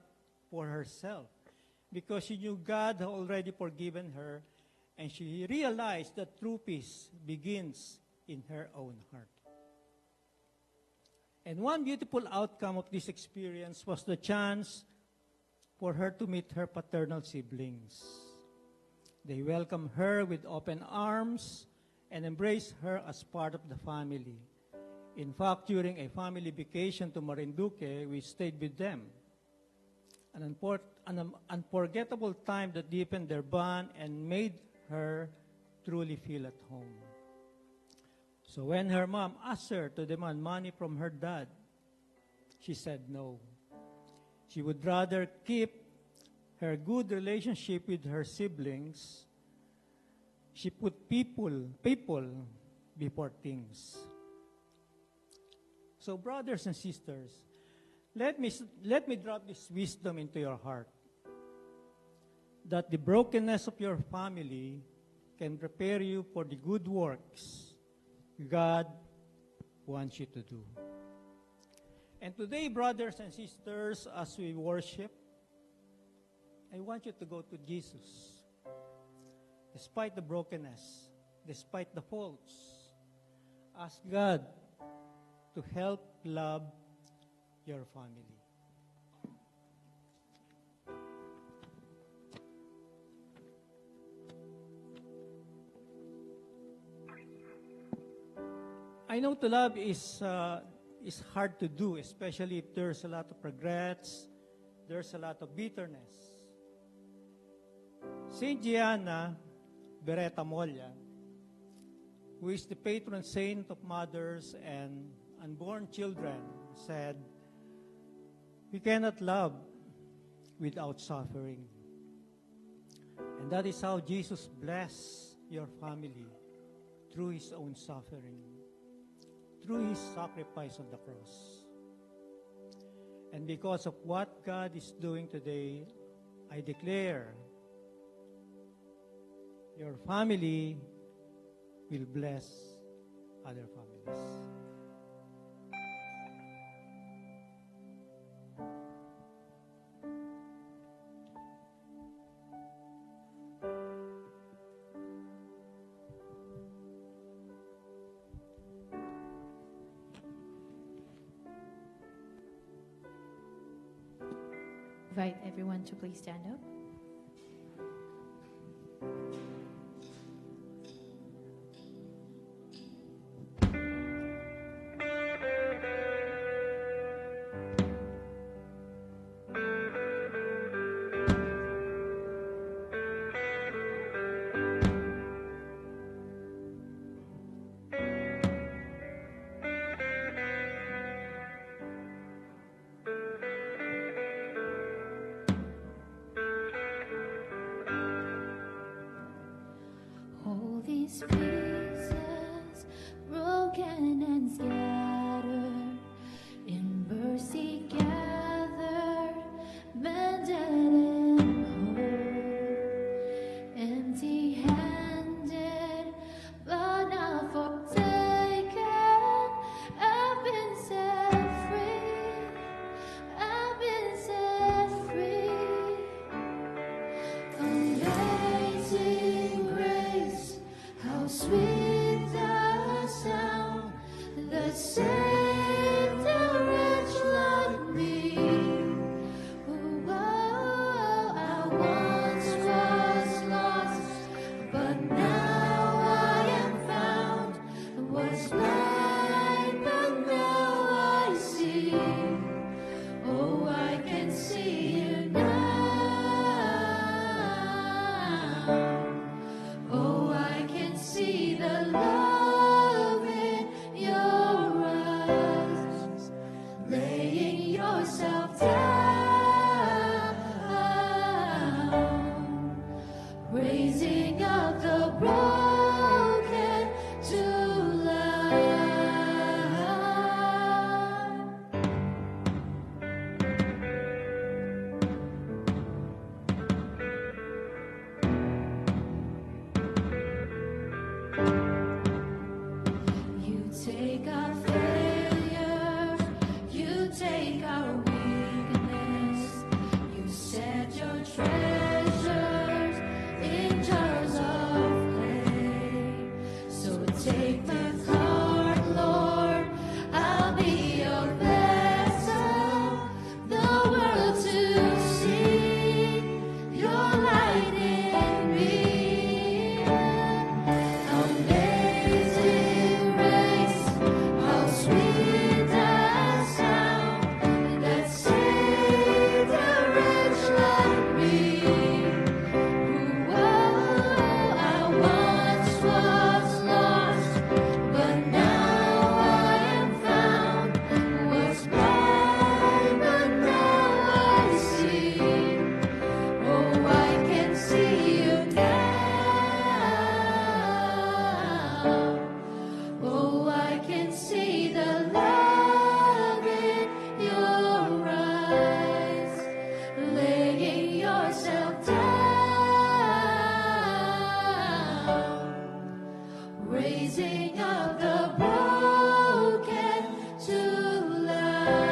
S4: for herself. Because she knew God had already forgiven her, and she realized that true peace begins in her own heart. And one beautiful outcome of this experience was the chance for her to meet her paternal siblings. They welcomed her with open arms and embraced her as part of the family. In fact, during a family vacation to Marinduque, we stayed with them. An unforgettable time that deepened their bond and made her truly feel at home. So when her mom asked her to demand money from her dad, she said no. She would rather keep her good relationship with her siblings. She put people before things. So brothers and sisters, let me drop this wisdom into your heart. That the brokenness of your family can prepare you for the good works God wants you to do. And today, brothers and sisters, as we worship, I want you to go to Jesus. Despite the brokenness, despite the faults, ask God to help love your family. I know to love is hard to do, especially if there's a lot of regrets, there's a lot of bitterness. Saint Gianna Beretta Molla, who is the patron saint of mothers and unborn children, said, "We cannot love without suffering." And that is how Jesus blessed your family, through His own suffering, through His sacrifice on the cross. And because of what God is doing today, I declare your family will bless other families.
S1: Invite everyone to please stand up.
S2: All these pieces, broken and scattered, in mercy gathered, mended and whole, empty-handed, but not forsaken. I've been set free. I've been set free. Amazing grace, how sweet the sound that saved a wretch like me. Oh, I once was lost, but now I am found. Was blind, but now I see. Oh, I can see you now. Oh, I can see the love in your eyes, laying yourself down, raising up the broken to life. You take our failure, you take our weakness, you set your treasures in jars of clay. So take this heart, Lord, I'll be your vessel, the world to see your light in me. Amazing grace, how sweet the sound that saved a wretch like me. I once was lost, but now I am found. Was blind, but now I see. Oh, I can see you now. Oh, I can see the love in your eyes, laying yourself down, raising up the broken to life.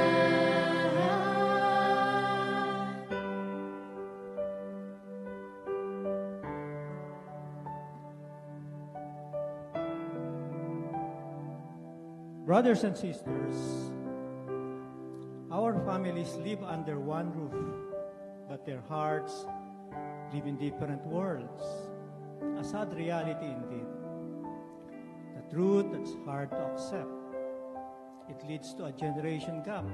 S4: Brothers and sisters, our families live under one roof, but their hearts live in different worlds. A sad reality indeed. The truth that's hard to accept. It leads to a generation gap.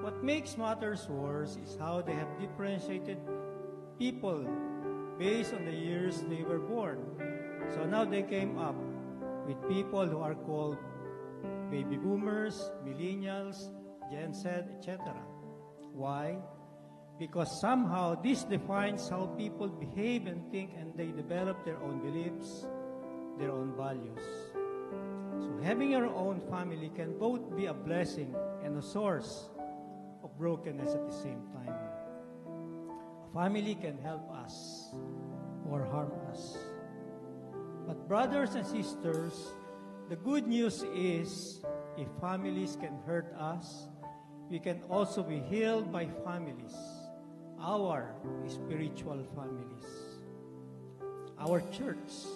S4: What makes matters worse is how they have differentiated people based on the years they were born. So now they came up with people who are called baby boomers, millennials, Gen Z, etc. Why? Because somehow this defines how people behave and think, and they develop their own beliefs, their own values. So having your own family can both be a blessing and a source of brokenness at the same time. A family can help us or harm us. But brothers and sisters, the good news is if families can hurt us, we can also be healed by families, our spiritual families, our church.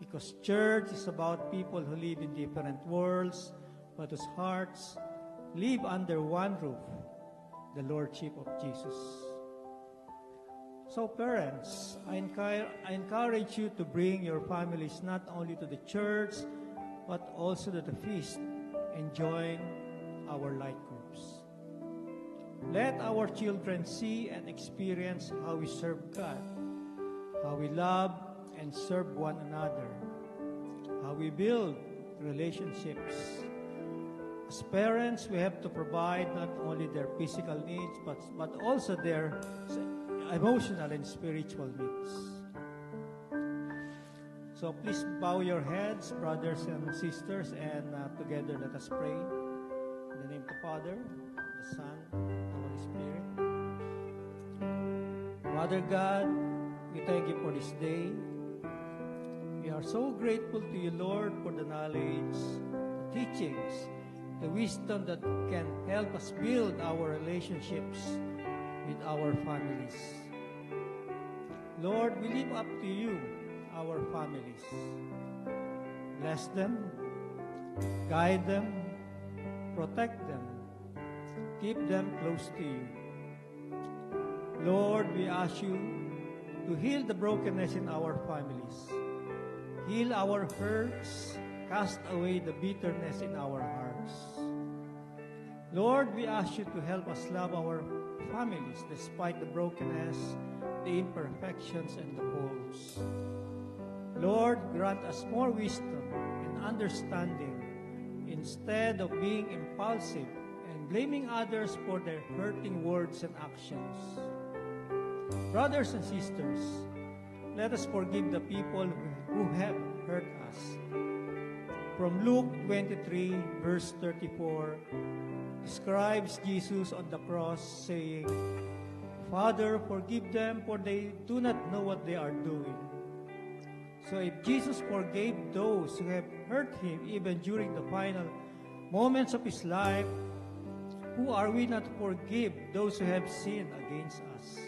S4: Because church is about people who live in different worlds, but whose hearts live under one roof, the Lordship of Jesus. So parents, I encourage you to bring your families not only to the church, but also to the feast and join our light groups. Let our children see and experience how we serve God, how we love and serve one another, how we build relationships. As parents, we have to provide not only their physical needs, but also their emotional and spiritual needs. So please bow your heads, brothers and sisters, and together let us pray. In the name of the Father, the Son, and the Holy Spirit. Father God, we thank you for this day. We are so grateful to you, Lord, for the knowledge, the teachings, the wisdom that can help us build our relationships with our families. Lord, we live up to you, our families. Bless them, guide them, protect them, keep them close to you. Lord, we ask you to heal the brokenness in our families. Heal our hurts, cast away the bitterness in our hearts. Lord, we ask you to help us love our families despite the brokenness, the imperfections, and the faults. Lord, grant us more wisdom and understanding instead of being impulsive and blaming others for their hurting words and actions. Brothers and sisters, let us forgive the people who have hurt us. From Luke 23, verse 34, describes Jesus on the cross saying, Father, forgive them, for they do not know what they are doing. So if Jesus forgave those who have hurt him even during the final moments of his life, who are we not to forgive those who have sinned against us,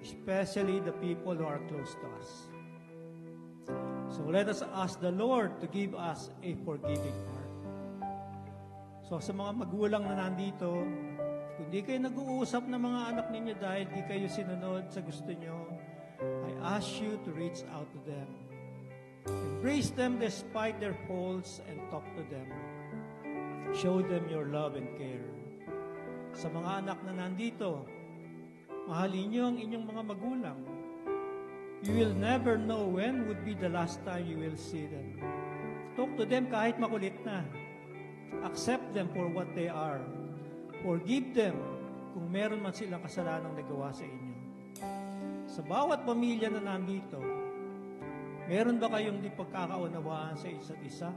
S4: especially the people who are close to us? So let us ask the Lord to give us a forgiving heart. So sa mga magulang na nandito, kung di kayo nag-uusap ng mga anak ninyo dahil di kayo sinunod sa gusto nyo, I ask you to reach out to them. Embrace them despite their faults and talk to them. Show them your love and care. Sa mga anak na nandito, mahalin nyo ang inyong mga magulang. You will never know when would be the last time you will see them. Talk to them kahit makulit na. Accept them for what they are. Forgive them kung meron man silang kasalanang nagawa sa inyo. Sa bawat pamilya na nandito, meron ba kayong di pagkakaunawaan sa isa't isa?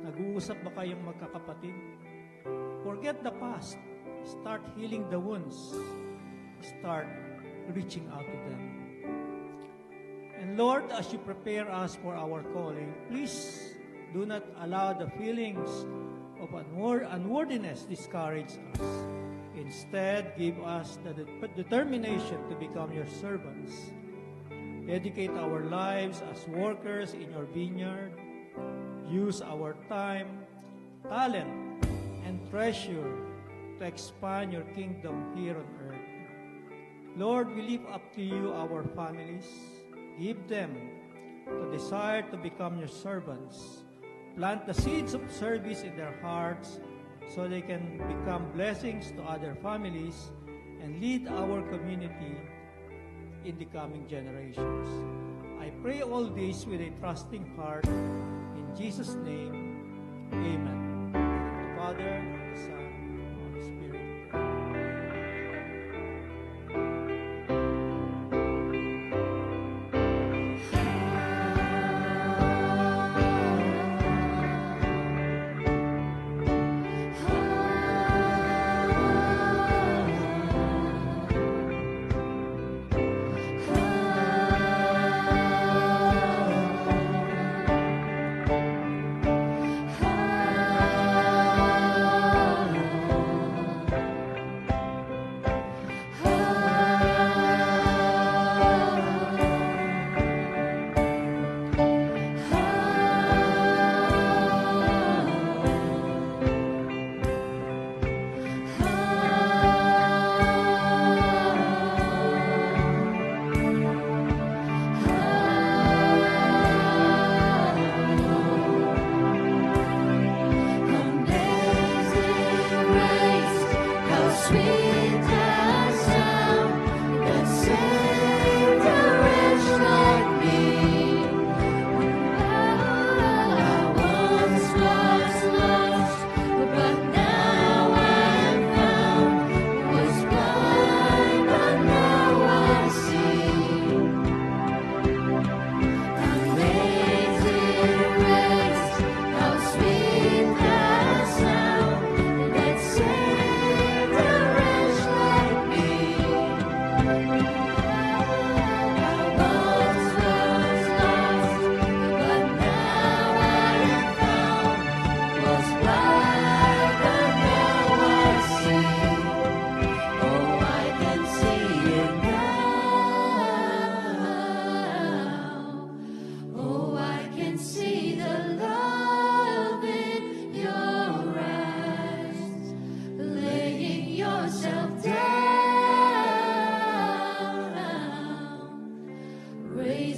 S4: Nag-uusap ba kayong magkakapatid? Forget the past. Start healing the wounds. Start reaching out to them. And Lord, as you prepare us for our calling, please do not allow the feelings of unworthiness discourage us. Instead, give us the determination to become your servants. Dedicate our lives as workers in your vineyard. Use our time, talent, and treasure to expand your kingdom here on earth. Lord, we lift up to you our families. Give them the desire to become your servants. Plant the seeds of service in their hearts so they can become blessings to other families and lead our community in the coming generations. I pray all this with a trusting heart. In Jesus' name, amen. The Father, the Son, and the Holy Spirit.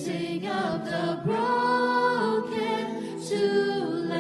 S2: raising up the broken to life.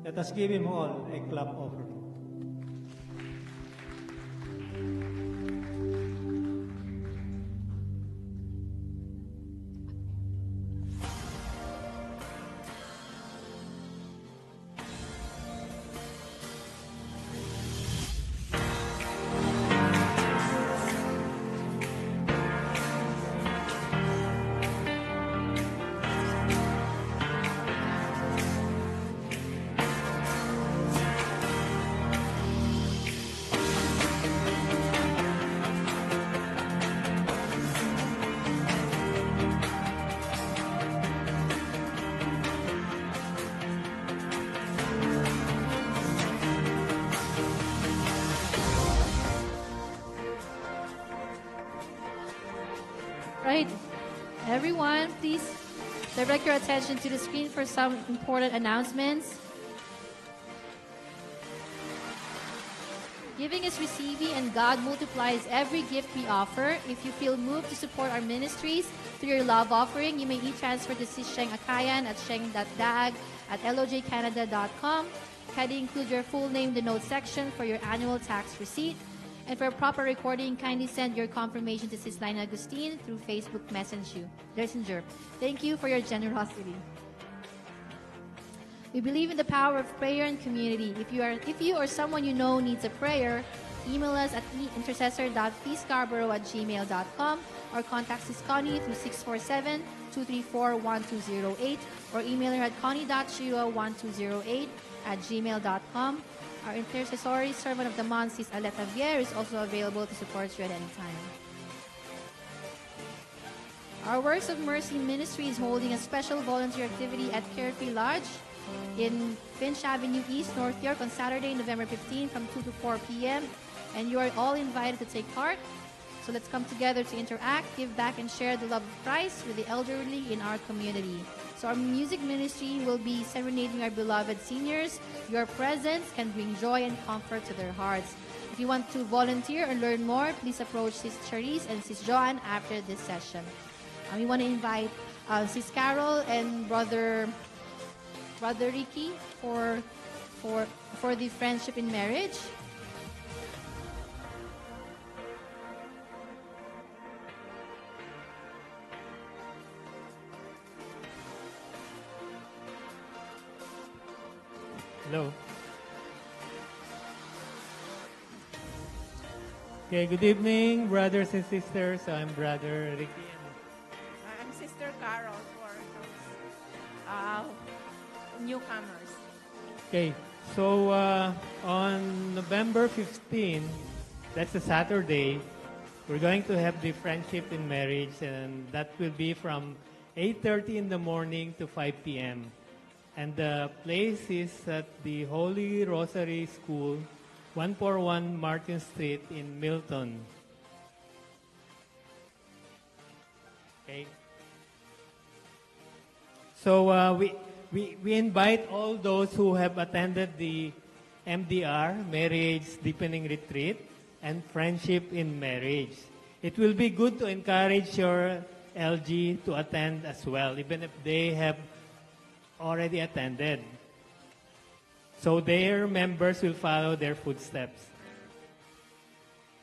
S4: Let us give him all a clap offering.
S1: Right. Everyone, please direct your attention to the screen for some important announcements. Giving is receiving and God multiplies every gift we offer. If you feel moved to support our ministries through your love offering, you may e-transfer to si Sheng Akayan at sheng.dag@lojcanada.com. Kindly include your full name in the note section for your annual tax receipt. And for proper recording, kindly send your confirmation to Sis Lina Agustin through Facebook Messenger. Thank you for your generosity. We believe in the power of prayer and community. If you or someone you know needs a prayer, email us at intercessor.pscarborough@gmail.com or contact Sis Connie through 647-234-1208 or email her at connie.chua1208@gmail.com. Our intercessory servant of the month, Sis Aleta Vier, is also available to support you at any time. Our Works of Mercy Ministry is holding a special volunteer activity at Carefree Lodge in Finch Avenue East, North York on Saturday, November 15 from 2 to 4 p.m. And you are all invited to take part. So let's come together to interact, give back, and share the love of Christ with the elderly in our community. So our music ministry will be serenading our beloved seniors. Your presence can bring joy and comfort to their hearts. If you want to volunteer or learn more, please approach Sis Charisse and Sis Joanne after this session. We want to invite Sis Carol and Brother Ricky for the Friendship in Marriage.
S5: Hello. Okay, good evening, brothers and sisters. I'm Brother Ricky.
S6: I'm Sister Carol for those newcomers.
S5: Okay, so on November 15, that's a Saturday, we're going to have the Friendship in Marriage, and that will be from 8:30 in the morning to 5 p.m. And the place is at the Holy Rosary School, 141 Martin Street in Milton. Okay. So we invite all those who have attended the MDR, Marriage Deepening Retreat, and Friendship in Marriage. It will be good to encourage your LG to attend as well, even if they have already attended. So their members will follow their footsteps.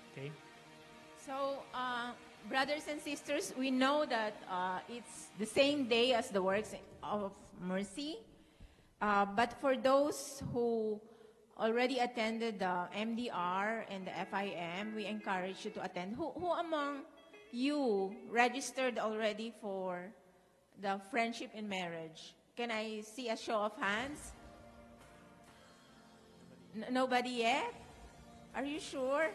S5: Okay?
S6: So, brothers and sisters, we know that it's the same day as the Works of Mercy. But for those who already attended the MDR and the FIM, we encourage you to attend. Who among you registered already for the Friendship in Marriage? Can I see a show of hands? Nobody yet? Are you sure?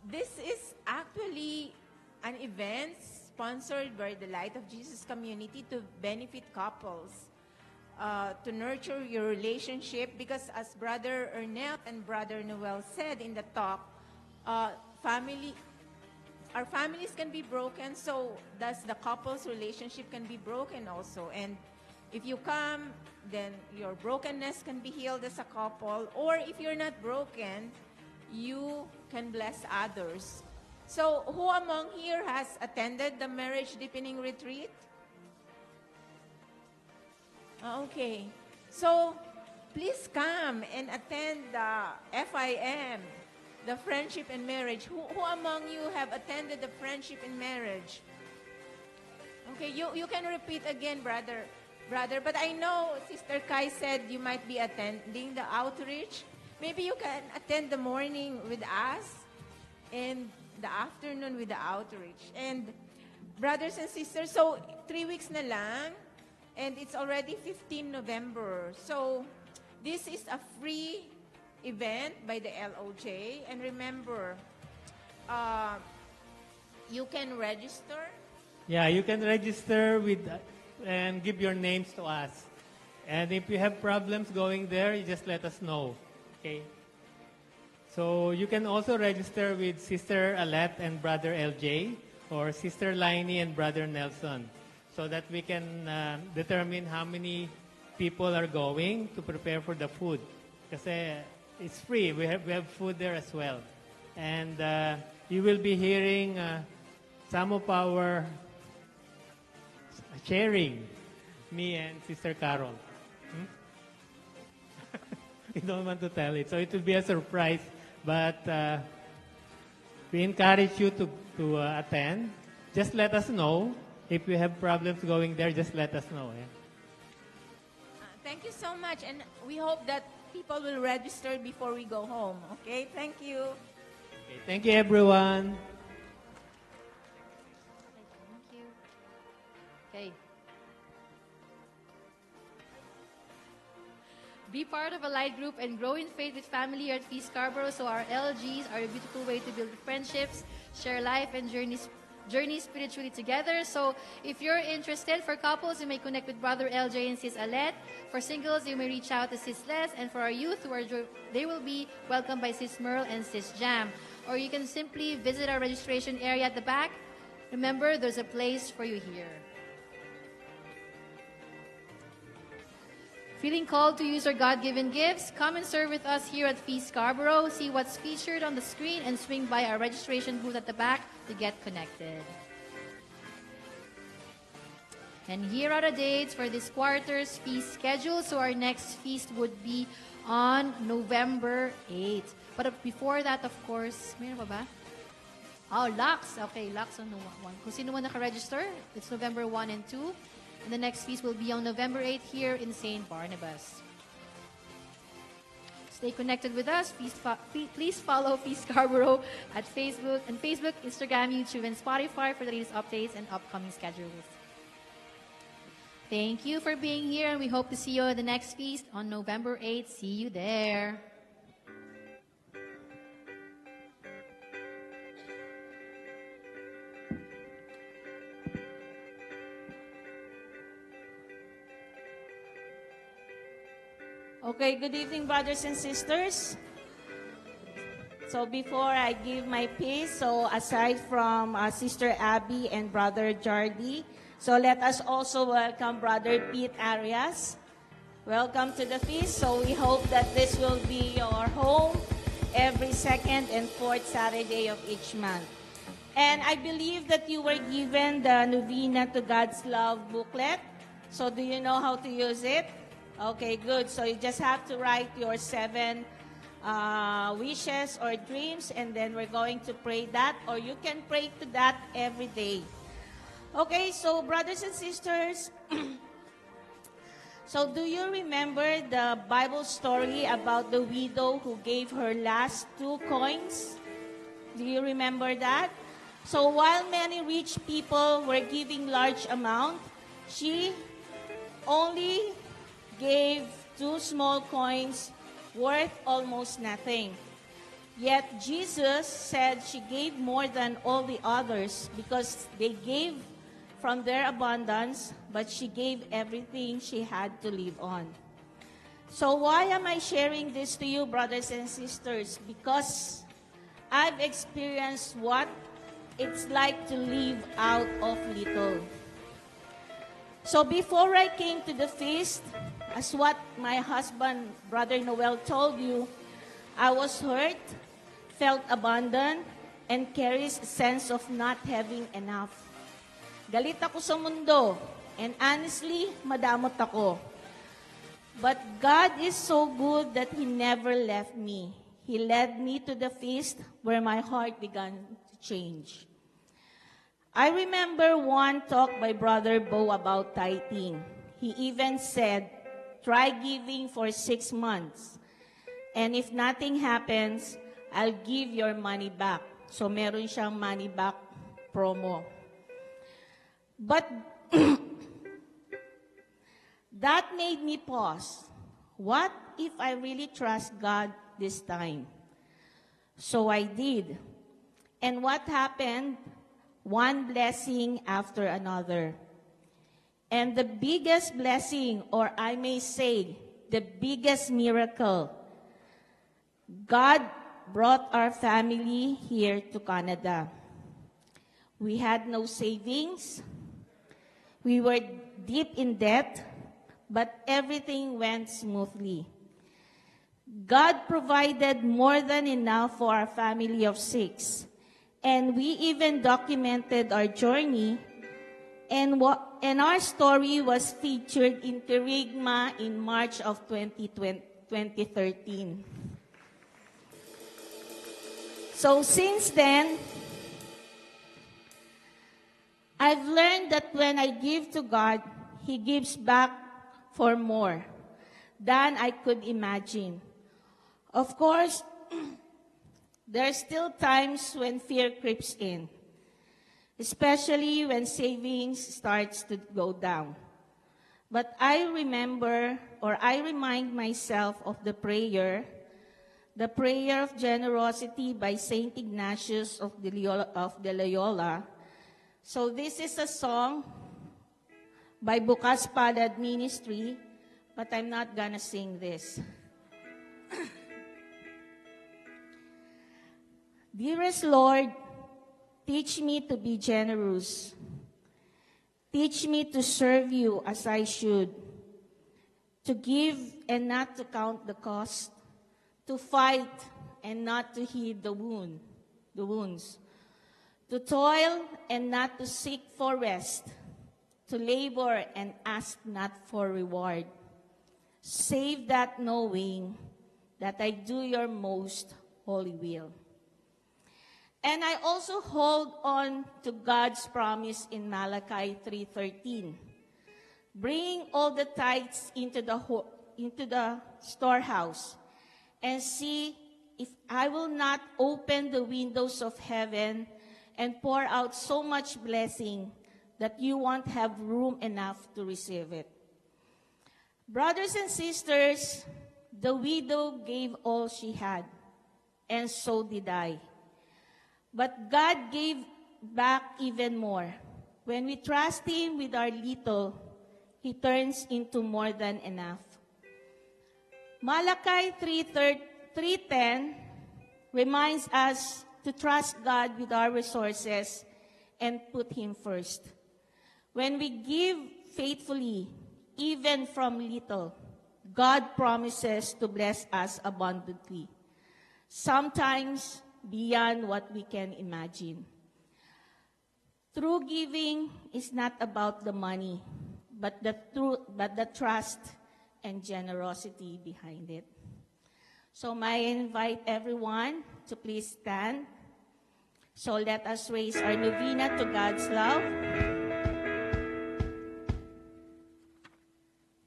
S6: This is actually an event sponsored by the Light of Jesus community to benefit couples, to nurture your relationship, because as Brother Ernest and Brother Noel said in the talk, our families can be broken, so thus the couple's relationship can be broken also. And if you come, then your brokenness can be healed as a couple. Or if you're not broken, you can bless others. So who among here has attended the Marriage Deepening Retreat? Okay. So please come and attend the FIM. The Friendship in Marriage. Who among you have attended the Friendship in Marriage? Okay, you can repeat again, brother. But I know Sister Kai said you might be attending the outreach. Maybe you can attend the morning with us and the afternoon with the outreach. And brothers and sisters, so 3 weeks na lang, and it's already 15 November. So this is a free event by the LOJ. And remember, you can register.
S5: Yeah, you can register with and give your names to us. And if you have problems going there, you just let us know. Okay? So you can also register with Sister Alette and Brother LJ, or Sister Lainey and Brother Nelson, so that we can determine how many people are going to prepare for the food. Kasi it's free. We have food there as well. And you will be hearing some of our sharing, me and Sister Carol. We don't want to tell it. So it will be a surprise But we encourage you to attend. Just let us know. If you have problems going there, just let us know. Yeah?
S6: Thank you so much, and we hope that people will register before we go home. Okay, thank you.
S5: Okay, thank you, everyone.
S1: Thank you. Okay. Be part of a light group and grow in faith with family here at Feast Scarborough. So our LGs are a beautiful way to build friendships, share life, and journey spiritually together. So if you're interested, for couples, you may connect with Brother LJ and Sis Alette. For singles, you may reach out to Sis Les. And for our youth, they will be welcomed by Sis Merle and Sis Jam. Or you can simply visit our registration area at the back. Remember, there's a place for you here. Feeling called to use our God-given gifts? Come and serve with us here at Feast Scarborough. See what's featured on the screen and swing by our registration booth at the back to get connected. And here are the dates for this quarter's feast schedule. So our next feast would be on November 8th. But before that, of course, meron pa ba? Oh, Lux. Okay, Lux on the 1. Kung sino man nakaregister, it's November 1 and 2. And the next feast will be on November 8th here in St. Barnabas. Stay connected with us. Please follow Feast Scarborough at Facebook, Instagram, YouTube, and Spotify for the latest updates and upcoming schedules. Thank you for being here, and we hope to see you at the next feast on November 8th. See you there.
S7: Okay, good evening, brothers and sisters. So before I give my piece, so aside from Sister Abby and Brother Jardy, so let us also welcome Brother Pete Arias. Welcome to the feast. So we hope that this will be your home every second and fourth Saturday of each month. And I believe that you were given the Novena to God's Love booklet. So do you know how to use it? Okay, good. So you just have to write your 7 wishes or dreams, and then we're going to pray that, or you can pray to that every day. Okay, so brothers and sisters, so do you remember the Bible story about the widow who gave her last 2 coins? Do you remember that? So while many rich people were giving large amount, she only gave 2 small coins worth almost nothing. Yet Jesus said she gave more than all the others because they gave from their abundance, but she gave everything she had to live on. So why am I sharing this to you, brothers and sisters? Because I've experienced what it's like to live out of little. So before I came to the feast, as what my husband, Brother Noel, told you, I was hurt, felt abandoned, and carries a sense of not having enough. Galit ako sa mundo, and honestly, madamot ako. But God is so good that He never left me. He led me to the feast where my heart began to change. I remember one talk by Brother Bo about tithing. He even said, try giving for 6 months. And if nothing happens, I'll give your money back. So meron siyang money back promo. But that made me pause. What if I really trust God this time? So I did. And what happened? One blessing after another. And the biggest blessing, or I may say, the biggest miracle, God brought our family here to Canada. We had no savings. We were deep in debt, but everything went smoothly. God provided more than enough for our family of 6. And we even documented our journey, and our story was featured in Kerygma in March of 2013. So since then, I've learned that when I give to God, He gives back for more than I could imagine. Of course, there are still times when fear creeps in, especially when savings starts to go down. But I remind myself of the prayer of generosity by Saint Ignatius of Loyola. So this is a song by Bukas Palad Ministry, but I'm not gonna sing this. Dearest Lord, teach me to be generous. Teach me to serve you as I should, to give and not to count the cost, to fight and not to heed the wounds, to toil and not to seek for rest, to labor and ask not for reward. Save that knowing that I do your most holy will. And I also hold on to God's promise in Malachi 3:13, bring all the tithes into the storehouse, and see if I will not open the windows of heaven and pour out so much blessing that you won't have room enough to receive it. Brothers and sisters, the widow gave all she had, and so did I. But God gave back even more. When we trust Him with our little, He turns into more than enough. Malachi 3:10 reminds us to trust God with our resources and put Him first. When we give faithfully, even from little, God promises to bless us abundantly, sometimes beyond what we can imagine. True giving is not about the money, but the trust and generosity behind it. So I invite everyone to please stand. So let us raise our novena to God's love.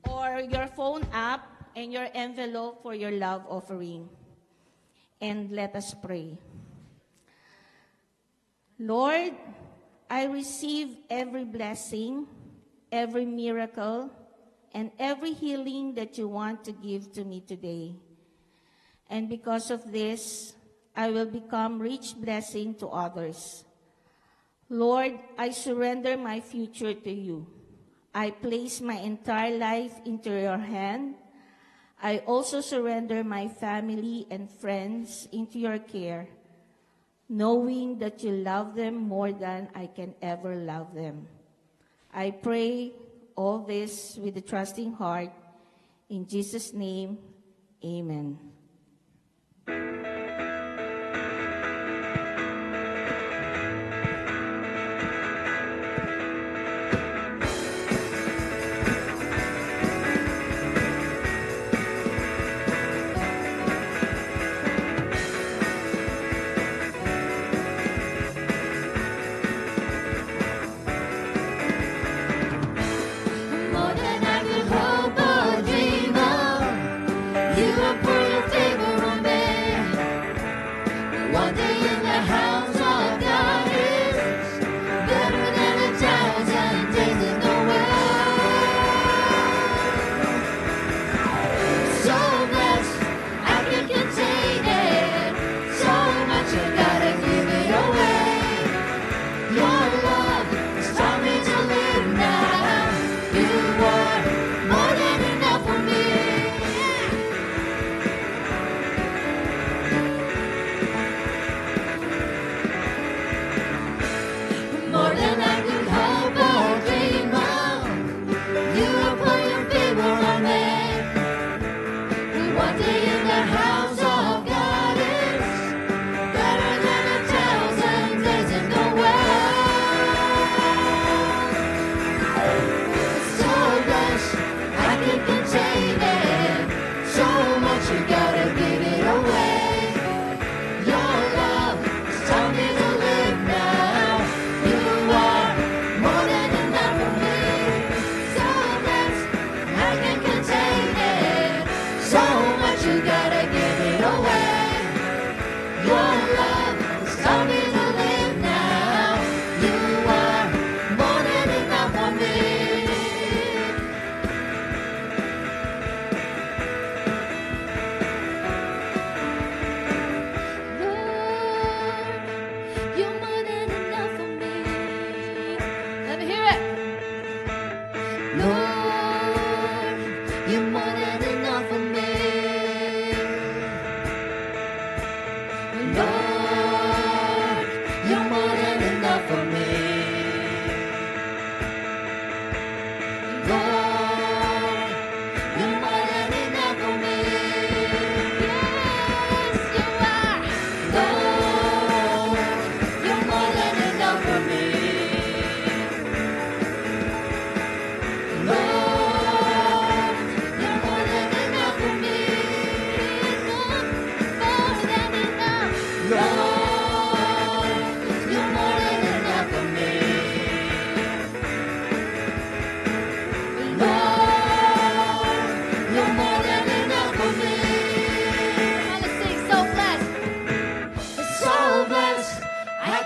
S7: Or your phone app and your envelope for your love offering. And let us pray. Lord, I receive every blessing, every miracle, and every healing that you want to give to me today. And because of this, I will become rich blessing to others. Lord, I surrender my future to you. I place my entire life into your hand. I also surrender my family and friends into your care, knowing that you love them more than I can ever love them. I pray all this with a trusting heart. In Jesus' name, amen.
S2: More than I could hope or dream of, you have put your favor on me. One day in the house of God is better than 1,000 days in the world. So blessed, I can't contain it. So much you gotta give it away. Your love has taught me to live now. You are more than enough for me. More than I could hope or dream of, you have put your favor on me. One day in the house of God is better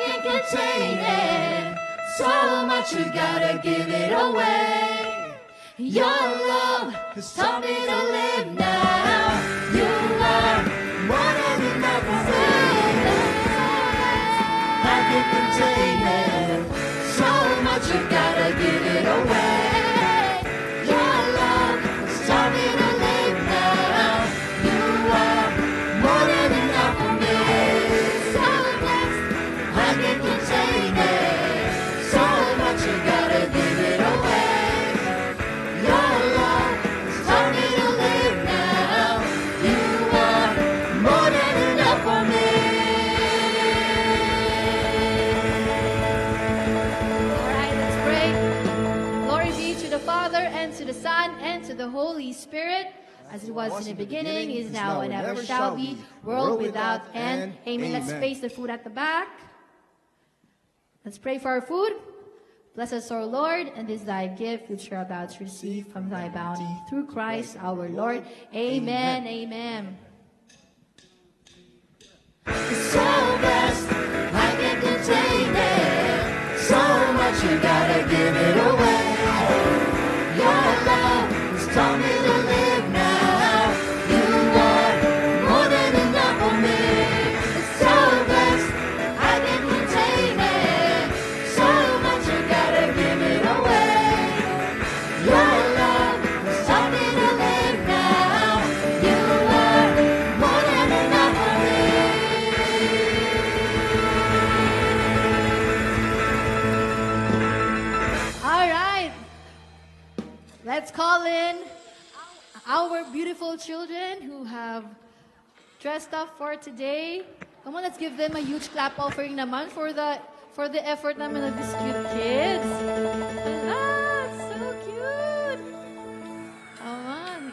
S2: can't contain it. So much you gotta give it away. Your love has taught me to live now. You are more than enough for me. I can't contain it. So much you gotta give it away. Your love has taught me to live now. You are more than enough for me. So blessed, I can't contain it. So much you gotta give it away. Your love has taught me to live now. You are more than enough for me.
S1: All right, let's pray. Glory be to the Father, and to the Son, and to the Holy Spirit, as it was in the beginning, is now, and ever shall be, world without end. Amen. Let's face the food at the back. Let's pray for our food. Bless us, O Lord, and this thy gift which we are about to receive from thy bounty, through Christ our Lord. Amen. Amen.
S2: So blessed, I can't contain it. So much you gotta give it away. Your love has taught me to live now. You are more than enough for me. So blessed, I can't contain it. So much you gotta give it away. Your love has taught me to live now. You are more than enough for me.
S1: All right. Let's call in our beautiful children who have dressed up for today. Come on, let's give them a huge clap offering naman for the effort naman of these cute kids. Ah, so cute. Come on.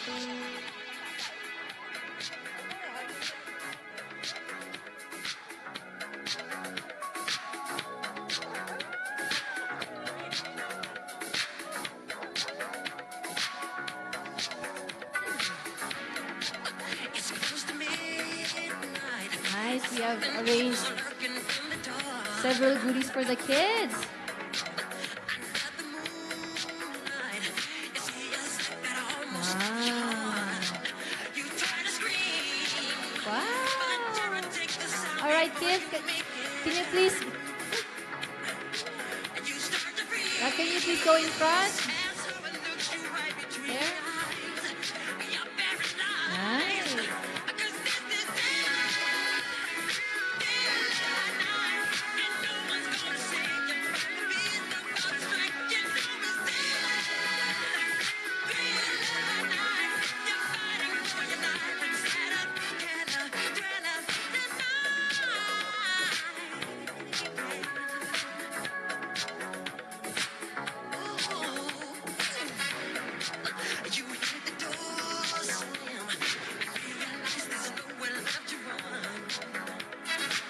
S1: Wow. Nice. We have arranged several goodies for the kids. Wow. All right, kids, can you please go in front? There. Nice.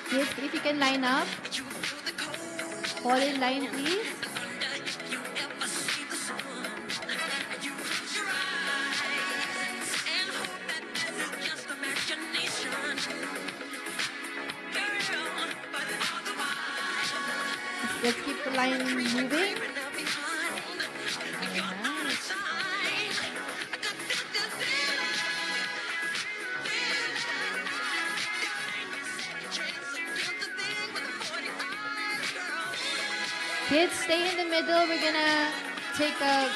S1: Kids, if you can line up. Fall in line, please. Let's keep the line moving. Nice. Kids, stay in the middle. We're gonna take a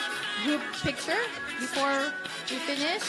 S1: group picture before we finish.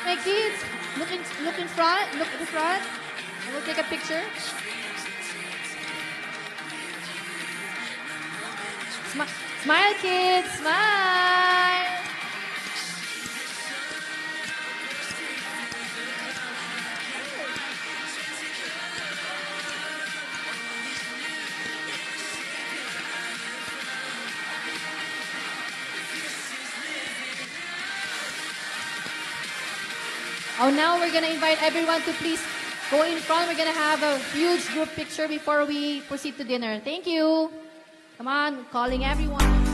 S1: My kids, look in front, look in front. And we'll take a picture. Smile, kids, smile. Oh, now we're gonna invite everyone to please go in front. We're gonna have a huge group picture before we proceed to dinner. Thank you. Come on, calling everyone.